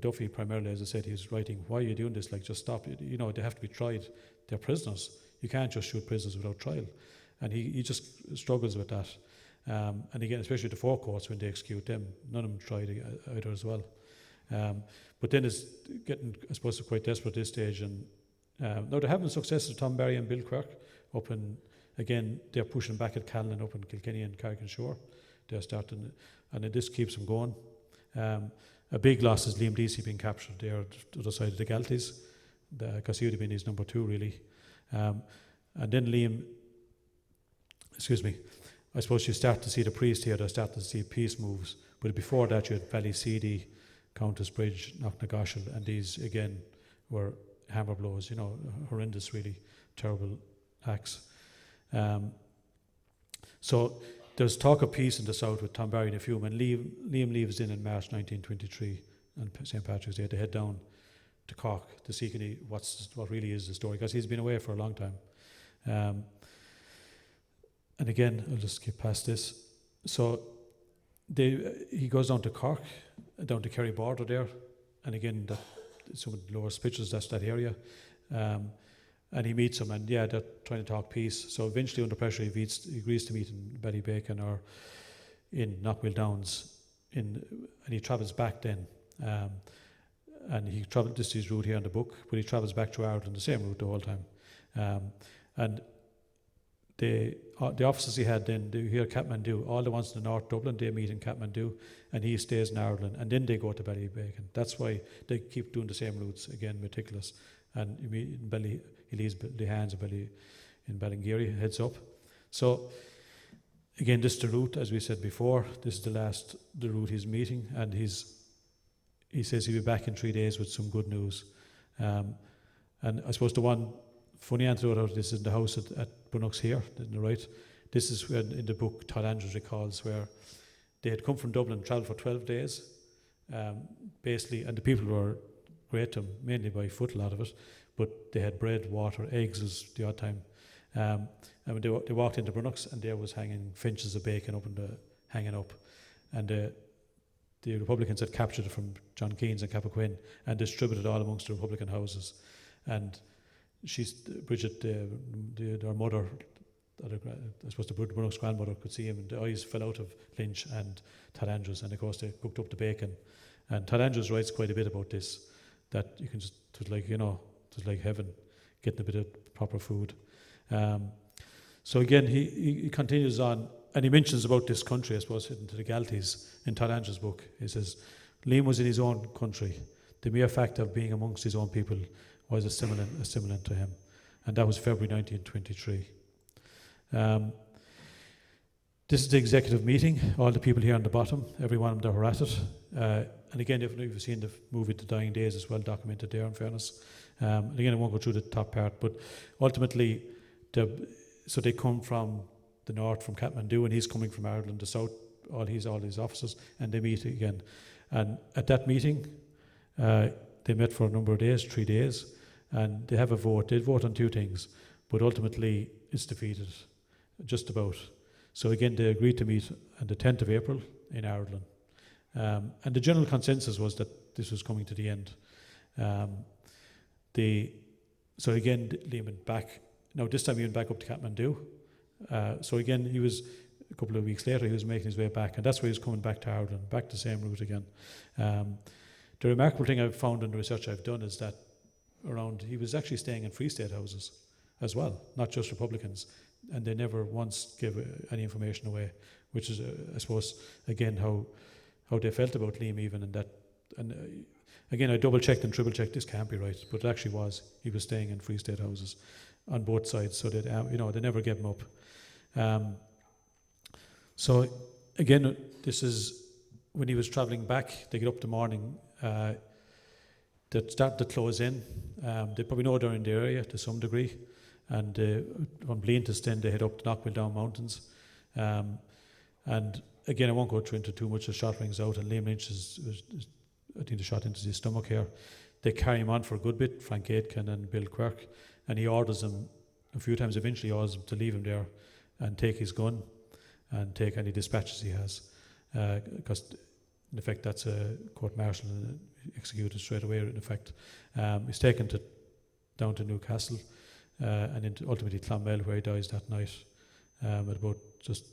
Duffy primarily, as I said, he was writing, why are you doing this? Like, just stop it. They have to be tried. They're prisoners. You can't just shoot prisoners without trial. And he just struggles with that. And again, especially the four courts, when they execute them, none of them tried either as well. But then it's getting, I suppose, quite desperate at this stage. And now they're having success with Tom Barry and Bill Quirk up in, again, they're pushing back at Callan up in Kilkenny and Carrick-on-Shore. They're starting, and this keeps them going. A big loss is Liam Deasy being captured there at the other side of the Galties, because he would have been his number two, really. And then Liam, I suppose you start to see the priest here, they start to see peace moves. But before that, you had Ballyseedy, Countess Bridge, Knocknagoshel, and these, again, were hammer blows, horrendous, really terrible acts. So there's talk of peace in the south with Tom Barry and a few men. Liam leaves in March 1923 on St. Patrick's Day to head down to Cork to see what really is the story, because he's been away for a long time. And again, I'll just skip past this. So he goes down to Cork, down to Kerry border there, and again, some of the lowest pitches, that's that area. And he meets him, and they're trying to talk peace. So eventually, under pressure, he agrees to meet in Ballybacon or in Knockmill Downs, and he travels back then. And he travelled this is his route here in the book, but he travels back to Ireland the same route the whole time. And the officers he had then, here at Kathmandu, all the ones in the North Dublin, they meet in Kathmandu, and he stays in Ireland, and then they go to Ballybacon. That's why they keep doing the same routes, again, meticulous. And he leaves the hands in Ballingeary, heads up. So again, this is the route, as we said before. This is the route he's meeting, and he says he'll be back in 3 days with some good news. And I suppose the one funny anecdote out of this is the house at Brunnocks here, on the right. This is where, in the book, Todd Andrews recalls where they had come from Dublin, travelled for 12 days, basically, and the people were great to them, mainly by foot, a lot of it, but they had bread, water, eggs was the odd time. And when they walked into Brunnocks, and there was hanging finches of bacon hanging up. And the Republicans had captured it from John Keynes and Cappoquin and distributed it all amongst the Republican houses. And Bridget, their mother, I suppose the Brunnocks grandmother, could see him, and the eyes fell out of Lynch and Todd Andrews, and of course they cooked up the bacon. And Todd Andrews writes quite a bit about this, that you can just, it was like heaven, getting a bit of proper food. So again, he continues on, and he mentions about this country, I suppose, into the Galties in Todd Andrews' book. He says, Liam was in his own country. The mere fact of being amongst his own people was a stimulant to him. And that was February 1923. This is the executive meeting, all the people here on the bottom, every one of them that were at it. And again, if you've seen the movie The Dying Days, as well documented there, in fairness. And again, I won't go through the top part, but ultimately, so they come from the north, from Kathmandu, and he's coming from Ireland, the south, all his officers, and they meet again. And at that meeting, they met for a number of days, 3 days, and they have a vote. They vote on two things, but ultimately it's defeated, just about. So again, they agreed to meet on the 10th of April in Ireland. And the general consensus was that this was coming to the end. So again, Liam went back. Now this time he went back up to Kathmandu. So again, he was, a couple of weeks later, he was making his way back, and that's why he was coming back to Ireland, back the same route again. The remarkable thing I've found in the research I've done is that he was actually staying in Free State houses as well, not just Republicans, and they never once gave any information away, which is, I suppose, again, how they felt about Liam even, and that, and again, I double-checked and triple-checked, this can't be right, but it actually was. He was staying in Free State houses on both sides, so that they never gave him up. So again, this is when he was travelling back. They get up the morning. They start to close in. They probably know they're in the area to some degree, and from Blean then they head up the Knockmill Down Mountains. And again, I won't go into too much. The shot rings out, and Liam Lynch I think the shot into his stomach here. They carry him on for a good bit, Frank Aitken and Bill Quirk, and he orders them a few times. Eventually, he orders them to leave him there and take his gun and take any dispatches he has, because in effect that's a court-martial and executed straight away. In effect, he's taken down to Newcastle and ultimately Clonmel, where he dies that night, at about just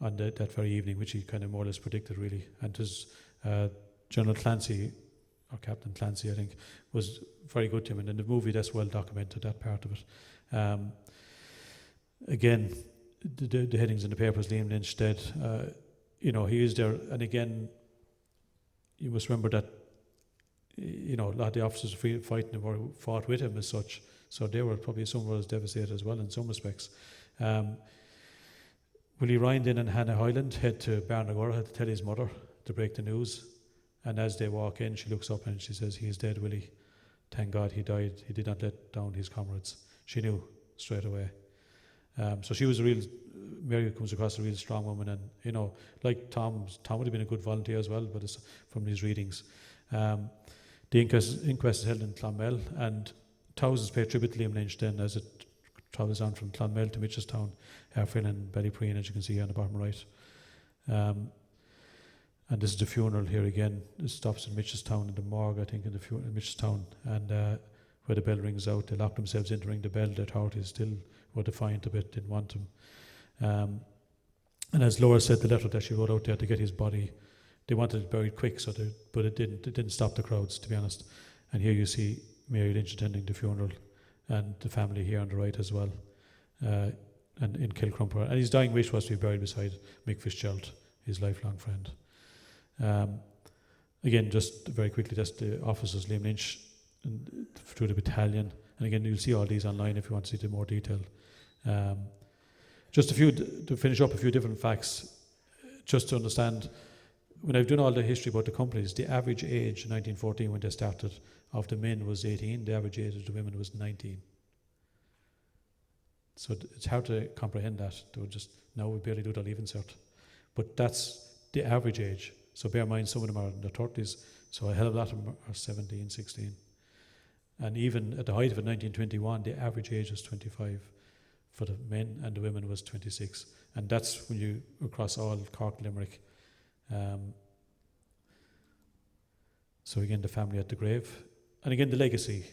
on that very evening, which he kind of more or less predicted, really. And his General Clancy, or Captain Clancy, I think, was very good to him, and in the movie that's well documented, that part of it. Again, the headings in the papers, Liam Lynch dead, he is there, and again, you must remember that, a lot of the officers fighting him or fought with him as such, so they were probably somewhat as devastated as well in some respects. Willie Ryan and Hannah Hyland head to Barnagora to tell his mother to break the news, and as they walk in, she looks up and she says, "He is dead, Willie. Thank God he died. He did not let down his comrades." She knew straight away. So she was Mary comes across a real strong woman, and like Tom would have been a good volunteer as well, but it's from these readings. The inquest is held in Clonmel, and thousands pay tribute to Liam Lynch then as it travels on from Clonmel to Mitchelstown, Airfield and Ballypreen, as you can see here on the bottom right. And this is the funeral here again. It stops in Mitchelstown in the morgue, I think, in Mitchelstown, and where the bell rings out. They lock themselves in to ring the bell. The authorities still were defiant of it, didn't want him. And as Laura said, the letter that she wrote out there to get his body, they wanted it buried quick, but it didn't stop the crowds, to be honest. And here you see Mary Lynch attending the funeral, and the family here on the right as well, and in Kilcrumper. And his dying wish was to be buried beside Mick Fitzgerald, his lifelong friend. Again, just very quickly, that's the officers, Liam Lynch, and through the battalion. And again, you'll see all these online if you want to see the more detail. Just to finish up, a few different facts, just to understand. When I've done all the history about the companies, the average age in 1914 when they started of the men was 18, the average age of the women was 19. So it's hard to comprehend that. They were just, now we barely do the leaving cert. But that's the average age. So bear in mind, some of them are in their 30s, so a hell of a lot of them are 17, 16. And even at the height of it, 1921, the average age was 25 for the men, and the women was 26. And that's when you, across all Cork, Limerick. So again, the family at the grave. And again, the legacy.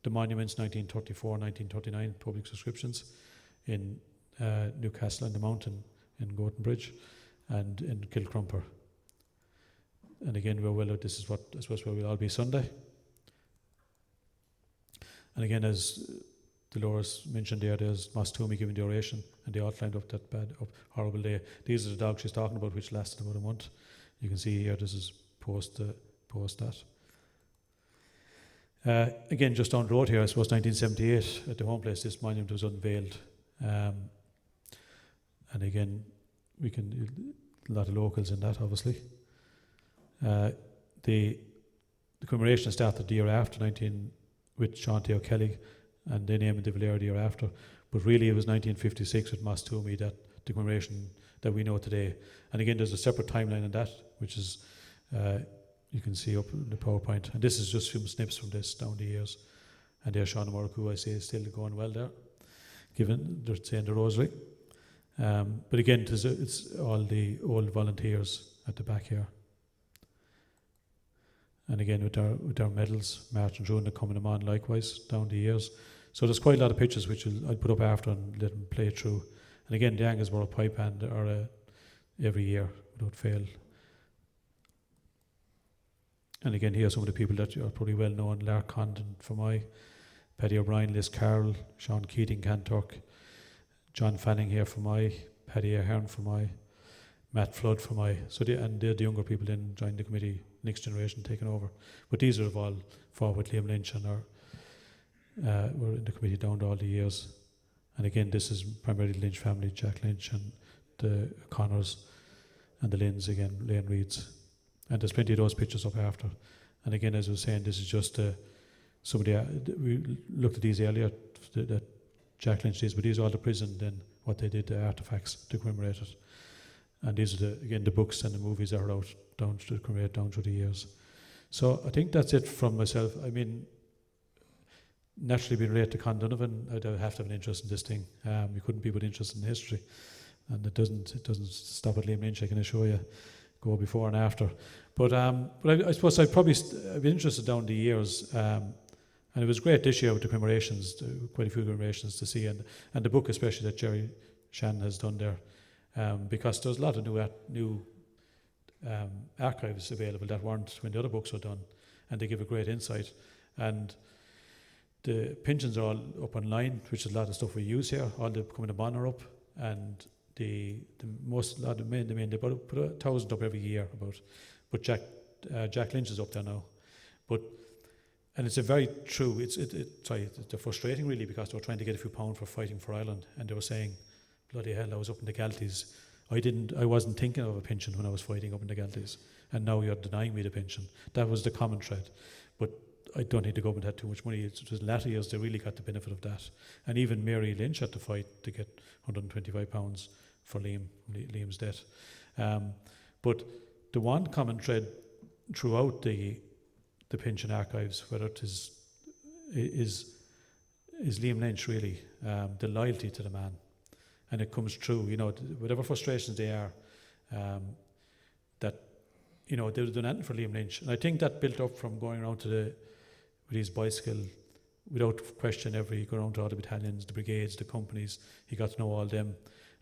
The monuments, 1934, 1939, public subscriptions in Newcastle on the Mountain, in Gorton Bridge, and in Kilcrumper. And again, this is what I suppose where we'll all be Sunday. And again, as Dolores mentioned there's Moss Toomey giving the oration, and they all climbed up that bad, horrible day. These are the dogs she's talking about, which lasted about a month. You can see here, this is post that. Again, just down the road here, I suppose 1978, at the home place, this monument was unveiled. And again, a lot of locals in that, obviously. The commemoration started the year after, with Sean T. O'Kelly, and they named De Valera the year after. But really, it was 1956 with Moss Toomey that the commemoration that we know today. And again, there's a separate timeline in that, which is you can see up in the PowerPoint. And this is just some snips from this down the years. And there's Sean Morrick, I say is still going well there, given they're saying the rosary. But again, it's all the old volunteers at the back here. And again, with our medals, marching through and coming them on likewise down the years. So there's quite a lot of pictures which I'll put up after and let them play through. And again, the Anglesborough Pipe Band are every year without fail. And again, here are some of the people that are probably well known: Lark Condon for my, Paddy O'Brien, Liz Carroll, Sean Keating, Cantork, John Fanning here for my, Paddy Ahern for my, Matt Flood for my. So they're the younger people then joined the committee, next generation taking over. But these are all fought with Liam Lynch and were in the committee down to all the years. And again, this is primarily the Lynch family, Jack Lynch and the Connors and the Lynns again, Lane Reeds. And there's plenty of those pictures up after. And again, as I was saying, this is just somebody, we looked at these earlier, that Jack Lynch did, but these are all the prison, then what they did, the artefacts to commemorate it. And these are the books and the movies that are out down to commemorate down through the years. So I think that's it from myself. I mean, naturally being related to Con Donovan, I'd have to have an interest in this thing. You couldn't be but interested in history. And it doesn't stop at Liam Lynch, I can assure you. Go before and after. But I suppose I've been interested down the years. And it was great this year with the commemorations, quite a few commemorations to see, and the book especially that Jerry Shannon has done there. Because there's a lot of new archives available that weren't when the other books were done, and they give a great insight. And the pensions are all up online, which is a lot of stuff we use here. All the coming to Bonn are up, and the main they put 1,000 up every year about. But Jack Lynch is up there now, and it's a very true. It's frustrating really, because they were trying to get a few pounds for fighting for Ireland, and they were saying, bloody hell, I was up in the Galties. I wasn't thinking of a pension when I was fighting up in the Galties, and now you're denying me the pension. That was the common thread. But I don't think the government had too much money. It was latter years they really got the benefit of that. And even Mary Lynch had to fight to get £125 for Liam's death. But the one common thread throughout the pension archives, whether it is Liam Lynch really, the loyalty to the man. And it comes true, whatever frustrations they are, that, they've done anything for Liam Lynch. And I think that built up from going around with his bicycle, without question, go around to all the battalions, the brigades, the companies. He got to know all them,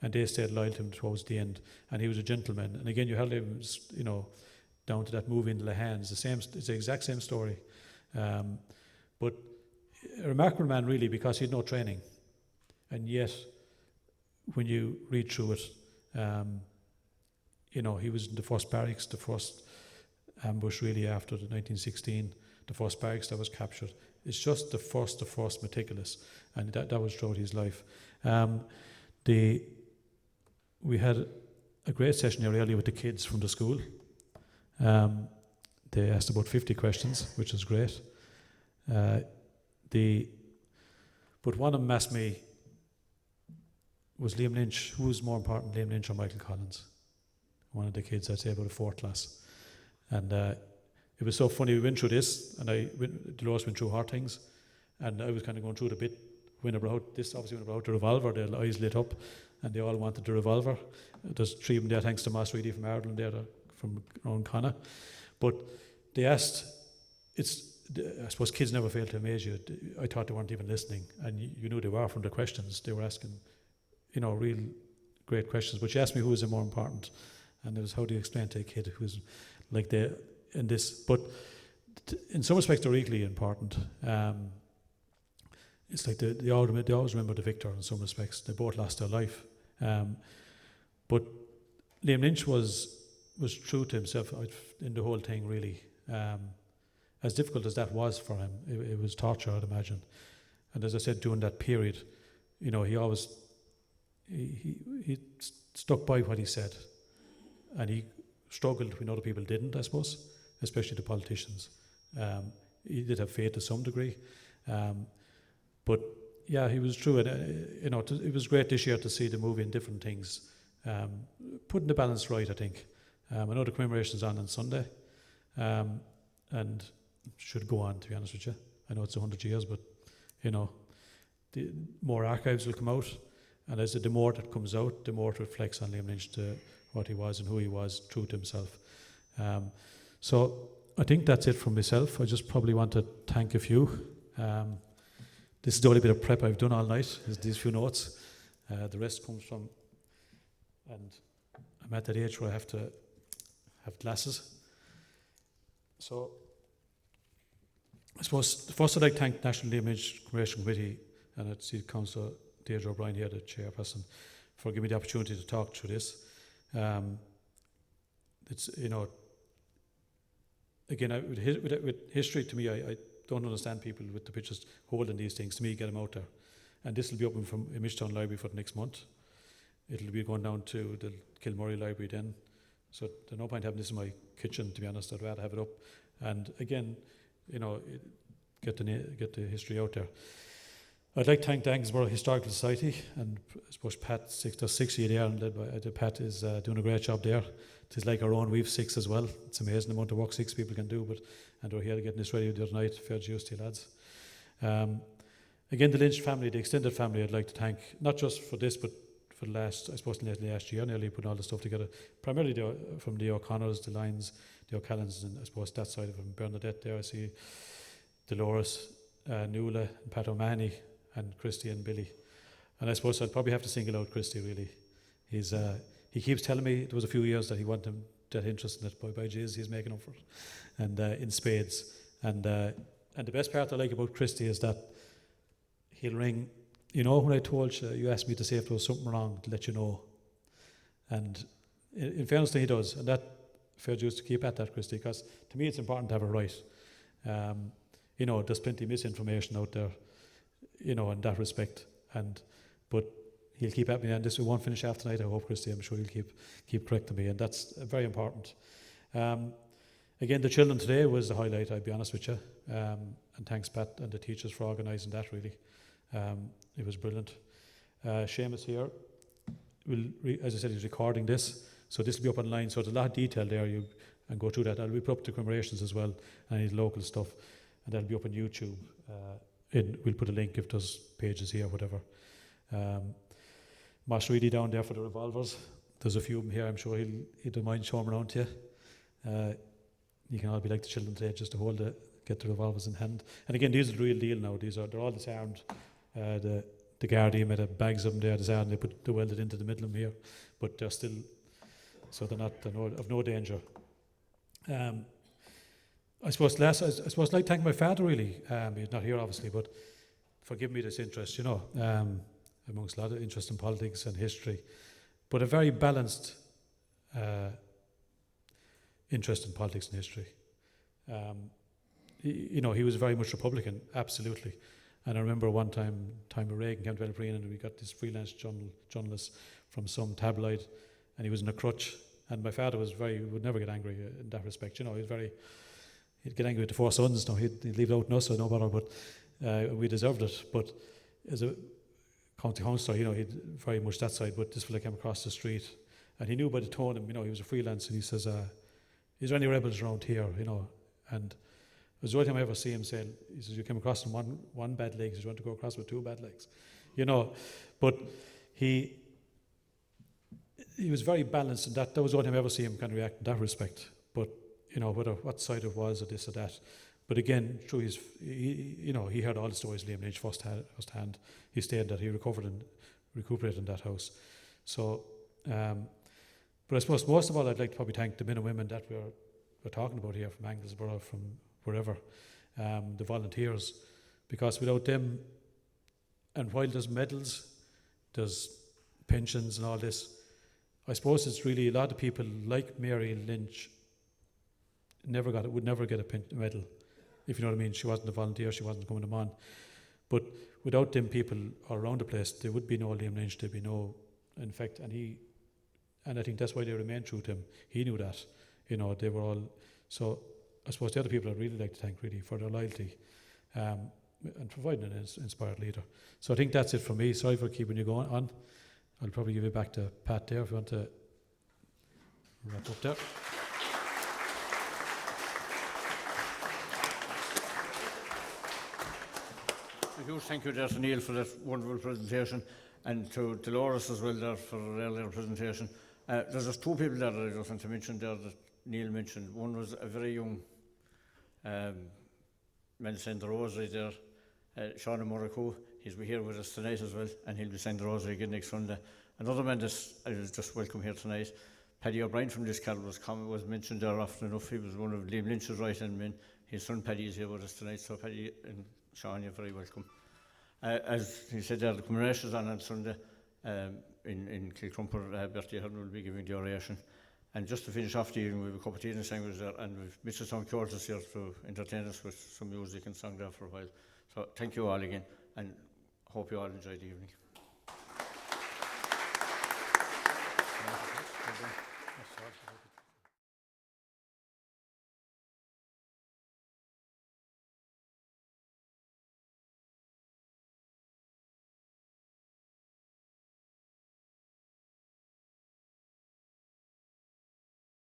and they stayed loyal to him towards the end. And he was a gentleman. And again, you held him, down to that movie in the hands. It's the exact same story. But a remarkable man, really, because he had no training. And yet, when you read through it, he was in the first barracks, the first ambush really after the 1916, the first barracks that was captured. It's just the first meticulous, and that was throughout his life. we had a great session here earlier with the kids from the school. They asked about 50 questions, which was great. But one of them asked me, was Liam Lynch, who was more important, Liam Lynch or Michael Collins? One of the kids, I'd say about a fourth class. And it was so funny, we went through this, and Dolores went through her things, and I was kind of going through the bit when about this, obviously when about the revolver, their eyes lit up, and they all wanted the revolver. There's 3 of them there, thanks to Master Reedy from Ireland there, from around Connor. But they asked, I suppose kids never fail to amaze you. I thought they weren't even listening, and you knew they were from the questions. They were asking, real great questions. But she asked me who was the more important, and it was how do you explain to a kid who's like in this. But in some respects, they're equally important. It's like they always remember the victor in some respects. They both lost their life. But Liam Lynch was true to himself in the whole thing, really. As difficult as that was for him, it was torture, I'd imagine. And as I said, during that period, he always he stuck by what he said, and he struggled when other people didn't, I suppose, especially the politicians. He did have faith to some degree, but yeah, he was true. And it was great this year to see the movie and different things, putting the balance right, I think. I know the commemoration's on Sunday, and should go on, to be honest with you. I know it's 100 years, but the more archives will come out, and as the more that comes out, the more it reflects on Liam Lynch, to what he was and who he was, true to himself. So I think that's it from myself. I just probably want to thank a few. This is the only bit of prep I've done all night, is these few notes. The rest comes from, and I'm at that age where I have to have glasses. So I suppose first I'd like to thank National Liam Lynch Commemoration Committee, and I'd see Councillor Deirdre O'Brien here, the chairperson, for giving me the opportunity to talk through this. It's, again, with history, to me, I don't understand people with the pictures holding these things. To me, get them out there. And this will be open from Imagetown Library for the next month. It'll be going down to the Kilmurray Library then. So there's no point having this in my kitchen, to be honest. I'd rather have it up. And again, get the history out there. I'd like to thank the Anglesborough Historical Society, and I suppose Pat, there's 6 of you there, and led by Pat is doing a great job there. It's like our own, we've 6 as well. It's amazing the amount of work 6 people can do, and we're here getting this ready the other night. Fair dues to you lads. Again, the Lynch family, the extended family, I'd like to thank, not just for this, but for the last year, nearly putting all the stuff together. Primarily from the O'Connors, the Lyons, the O'Callans, and I suppose that side of them. Bernadette there, I see Dolores, Nuala, and Pat O'Mahony, and Christy and Billy. And I suppose I'd probably have to single out Christy, really. He keeps telling me it was a few years that he wanted him that interest in it. By Jesus, he's making up for it, and in spades. And the best part I like about Christy is that he'll ring. When I told you asked me to say if there was something wrong, to let you know. And in fairness to him, he does. And that, fair dues to keep at that, Christy, because to me it's important to have it right. There's plenty of misinformation out there, in that respect. But he'll keep at me, and this we won't finish after tonight, I hope, Christy. I'm sure he'll keep correcting me, and that's very important. Again, the children today was the highlight, I'll be honest with you. And thanks, Pat, and the teachers for organising that, really. It was brilliant. Seamus here, as I said, he's recording this, so this will be up online, so there's a lot of detail there, and go through that. I'll be put up to commemorations as well, and his local stuff, and that'll be up on YouTube. We'll put a link if there's pages here, whatever. Master Reedy down there for the revolvers. There's a few of them here. I'm sure he don't mind showing them around to you. You can all be like the children today, just to get the revolvers in hand. And again, these are the real deal now. They're all disarmed. The Guardian made bags of them there disarmed. They welded into the middle of them here, but they're still, so they're of no danger. I suppose I'd like to thank my father, really. He's not here, obviously, but for giving me this interest, amongst a lot of interest in politics and history, but a very balanced interest in politics and history. He was very much Republican, absolutely. And I remember one time of Reagan came to Belfreen, and we got this freelance journalist from some tabloid, and he was in a crutch. And my father would never get angry in that respect. You know, he'd get angry with the four sons. No, he'd leave it out on us, so no bother. But we deserved it. But as a county councillor, you know, he'd very much that side. But this fella came across the street, and he knew by the tone of him, you know, he was a freelance, and he says, "Is there any rebels around here?" You know, and it was the only time I ever see him saying, he says, "You came across on one bad leg, so you want to go across with two bad legs," you know. But he was very balanced, and that was the only time I ever see him kind of react in that respect. But you know, whether what side it was or this or that. But again, through you know, he heard all the stories, Liam Lynch first hand. He stayed that he recuperated in that house. So, but I suppose most of all, I'd like to probably thank the men and women that we're talking about here from Anglesborough, from wherever, the volunteers, because without them, and while there's medals, there's pensions and all this, I suppose it's really a lot of people like Mary Lynch would never get a medal, if you know what I mean. She wasn't a volunteer, she wasn't coming them on. But without them people around the place, there would be no Liam Lynch, there'd be no, in fact, and I think that's why they remained true to him. He knew that, you know, they were all, so I suppose the other people I'd really like to thank really for their loyalty and providing an inspired leader. So I think that's it for me. Sorry for keeping you going on. I'll probably give it back to Pat there if you want to wrap up there. A huge thank you there to Neil for that wonderful presentation, and to Dolores as well there for her earlier presentation. There's just two people there that I just want to mention there that Neil mentioned. One was a very young man saying the rosary there, Sean Morrico. He's here with us tonight as well, and he'll be saying the rosary again next Sunday. Another man that I was just welcome here tonight, Paddy O'Brien from this car was mentioned there often enough. He was one of Liam Lynch's right-hand men. His son Paddy is here with us tonight, so Paddy and Sean, you're very welcome. As he said there, the commemorations on Sunday in Kilcrumper, Bertie Ahern will be giving the oration. And just to finish off the evening, we have a cup of tea and sandwich there, and we've Mr. Tom Curtis here to entertain us with some music and song there for a while. So thank you all again, and hope you all enjoy the evening.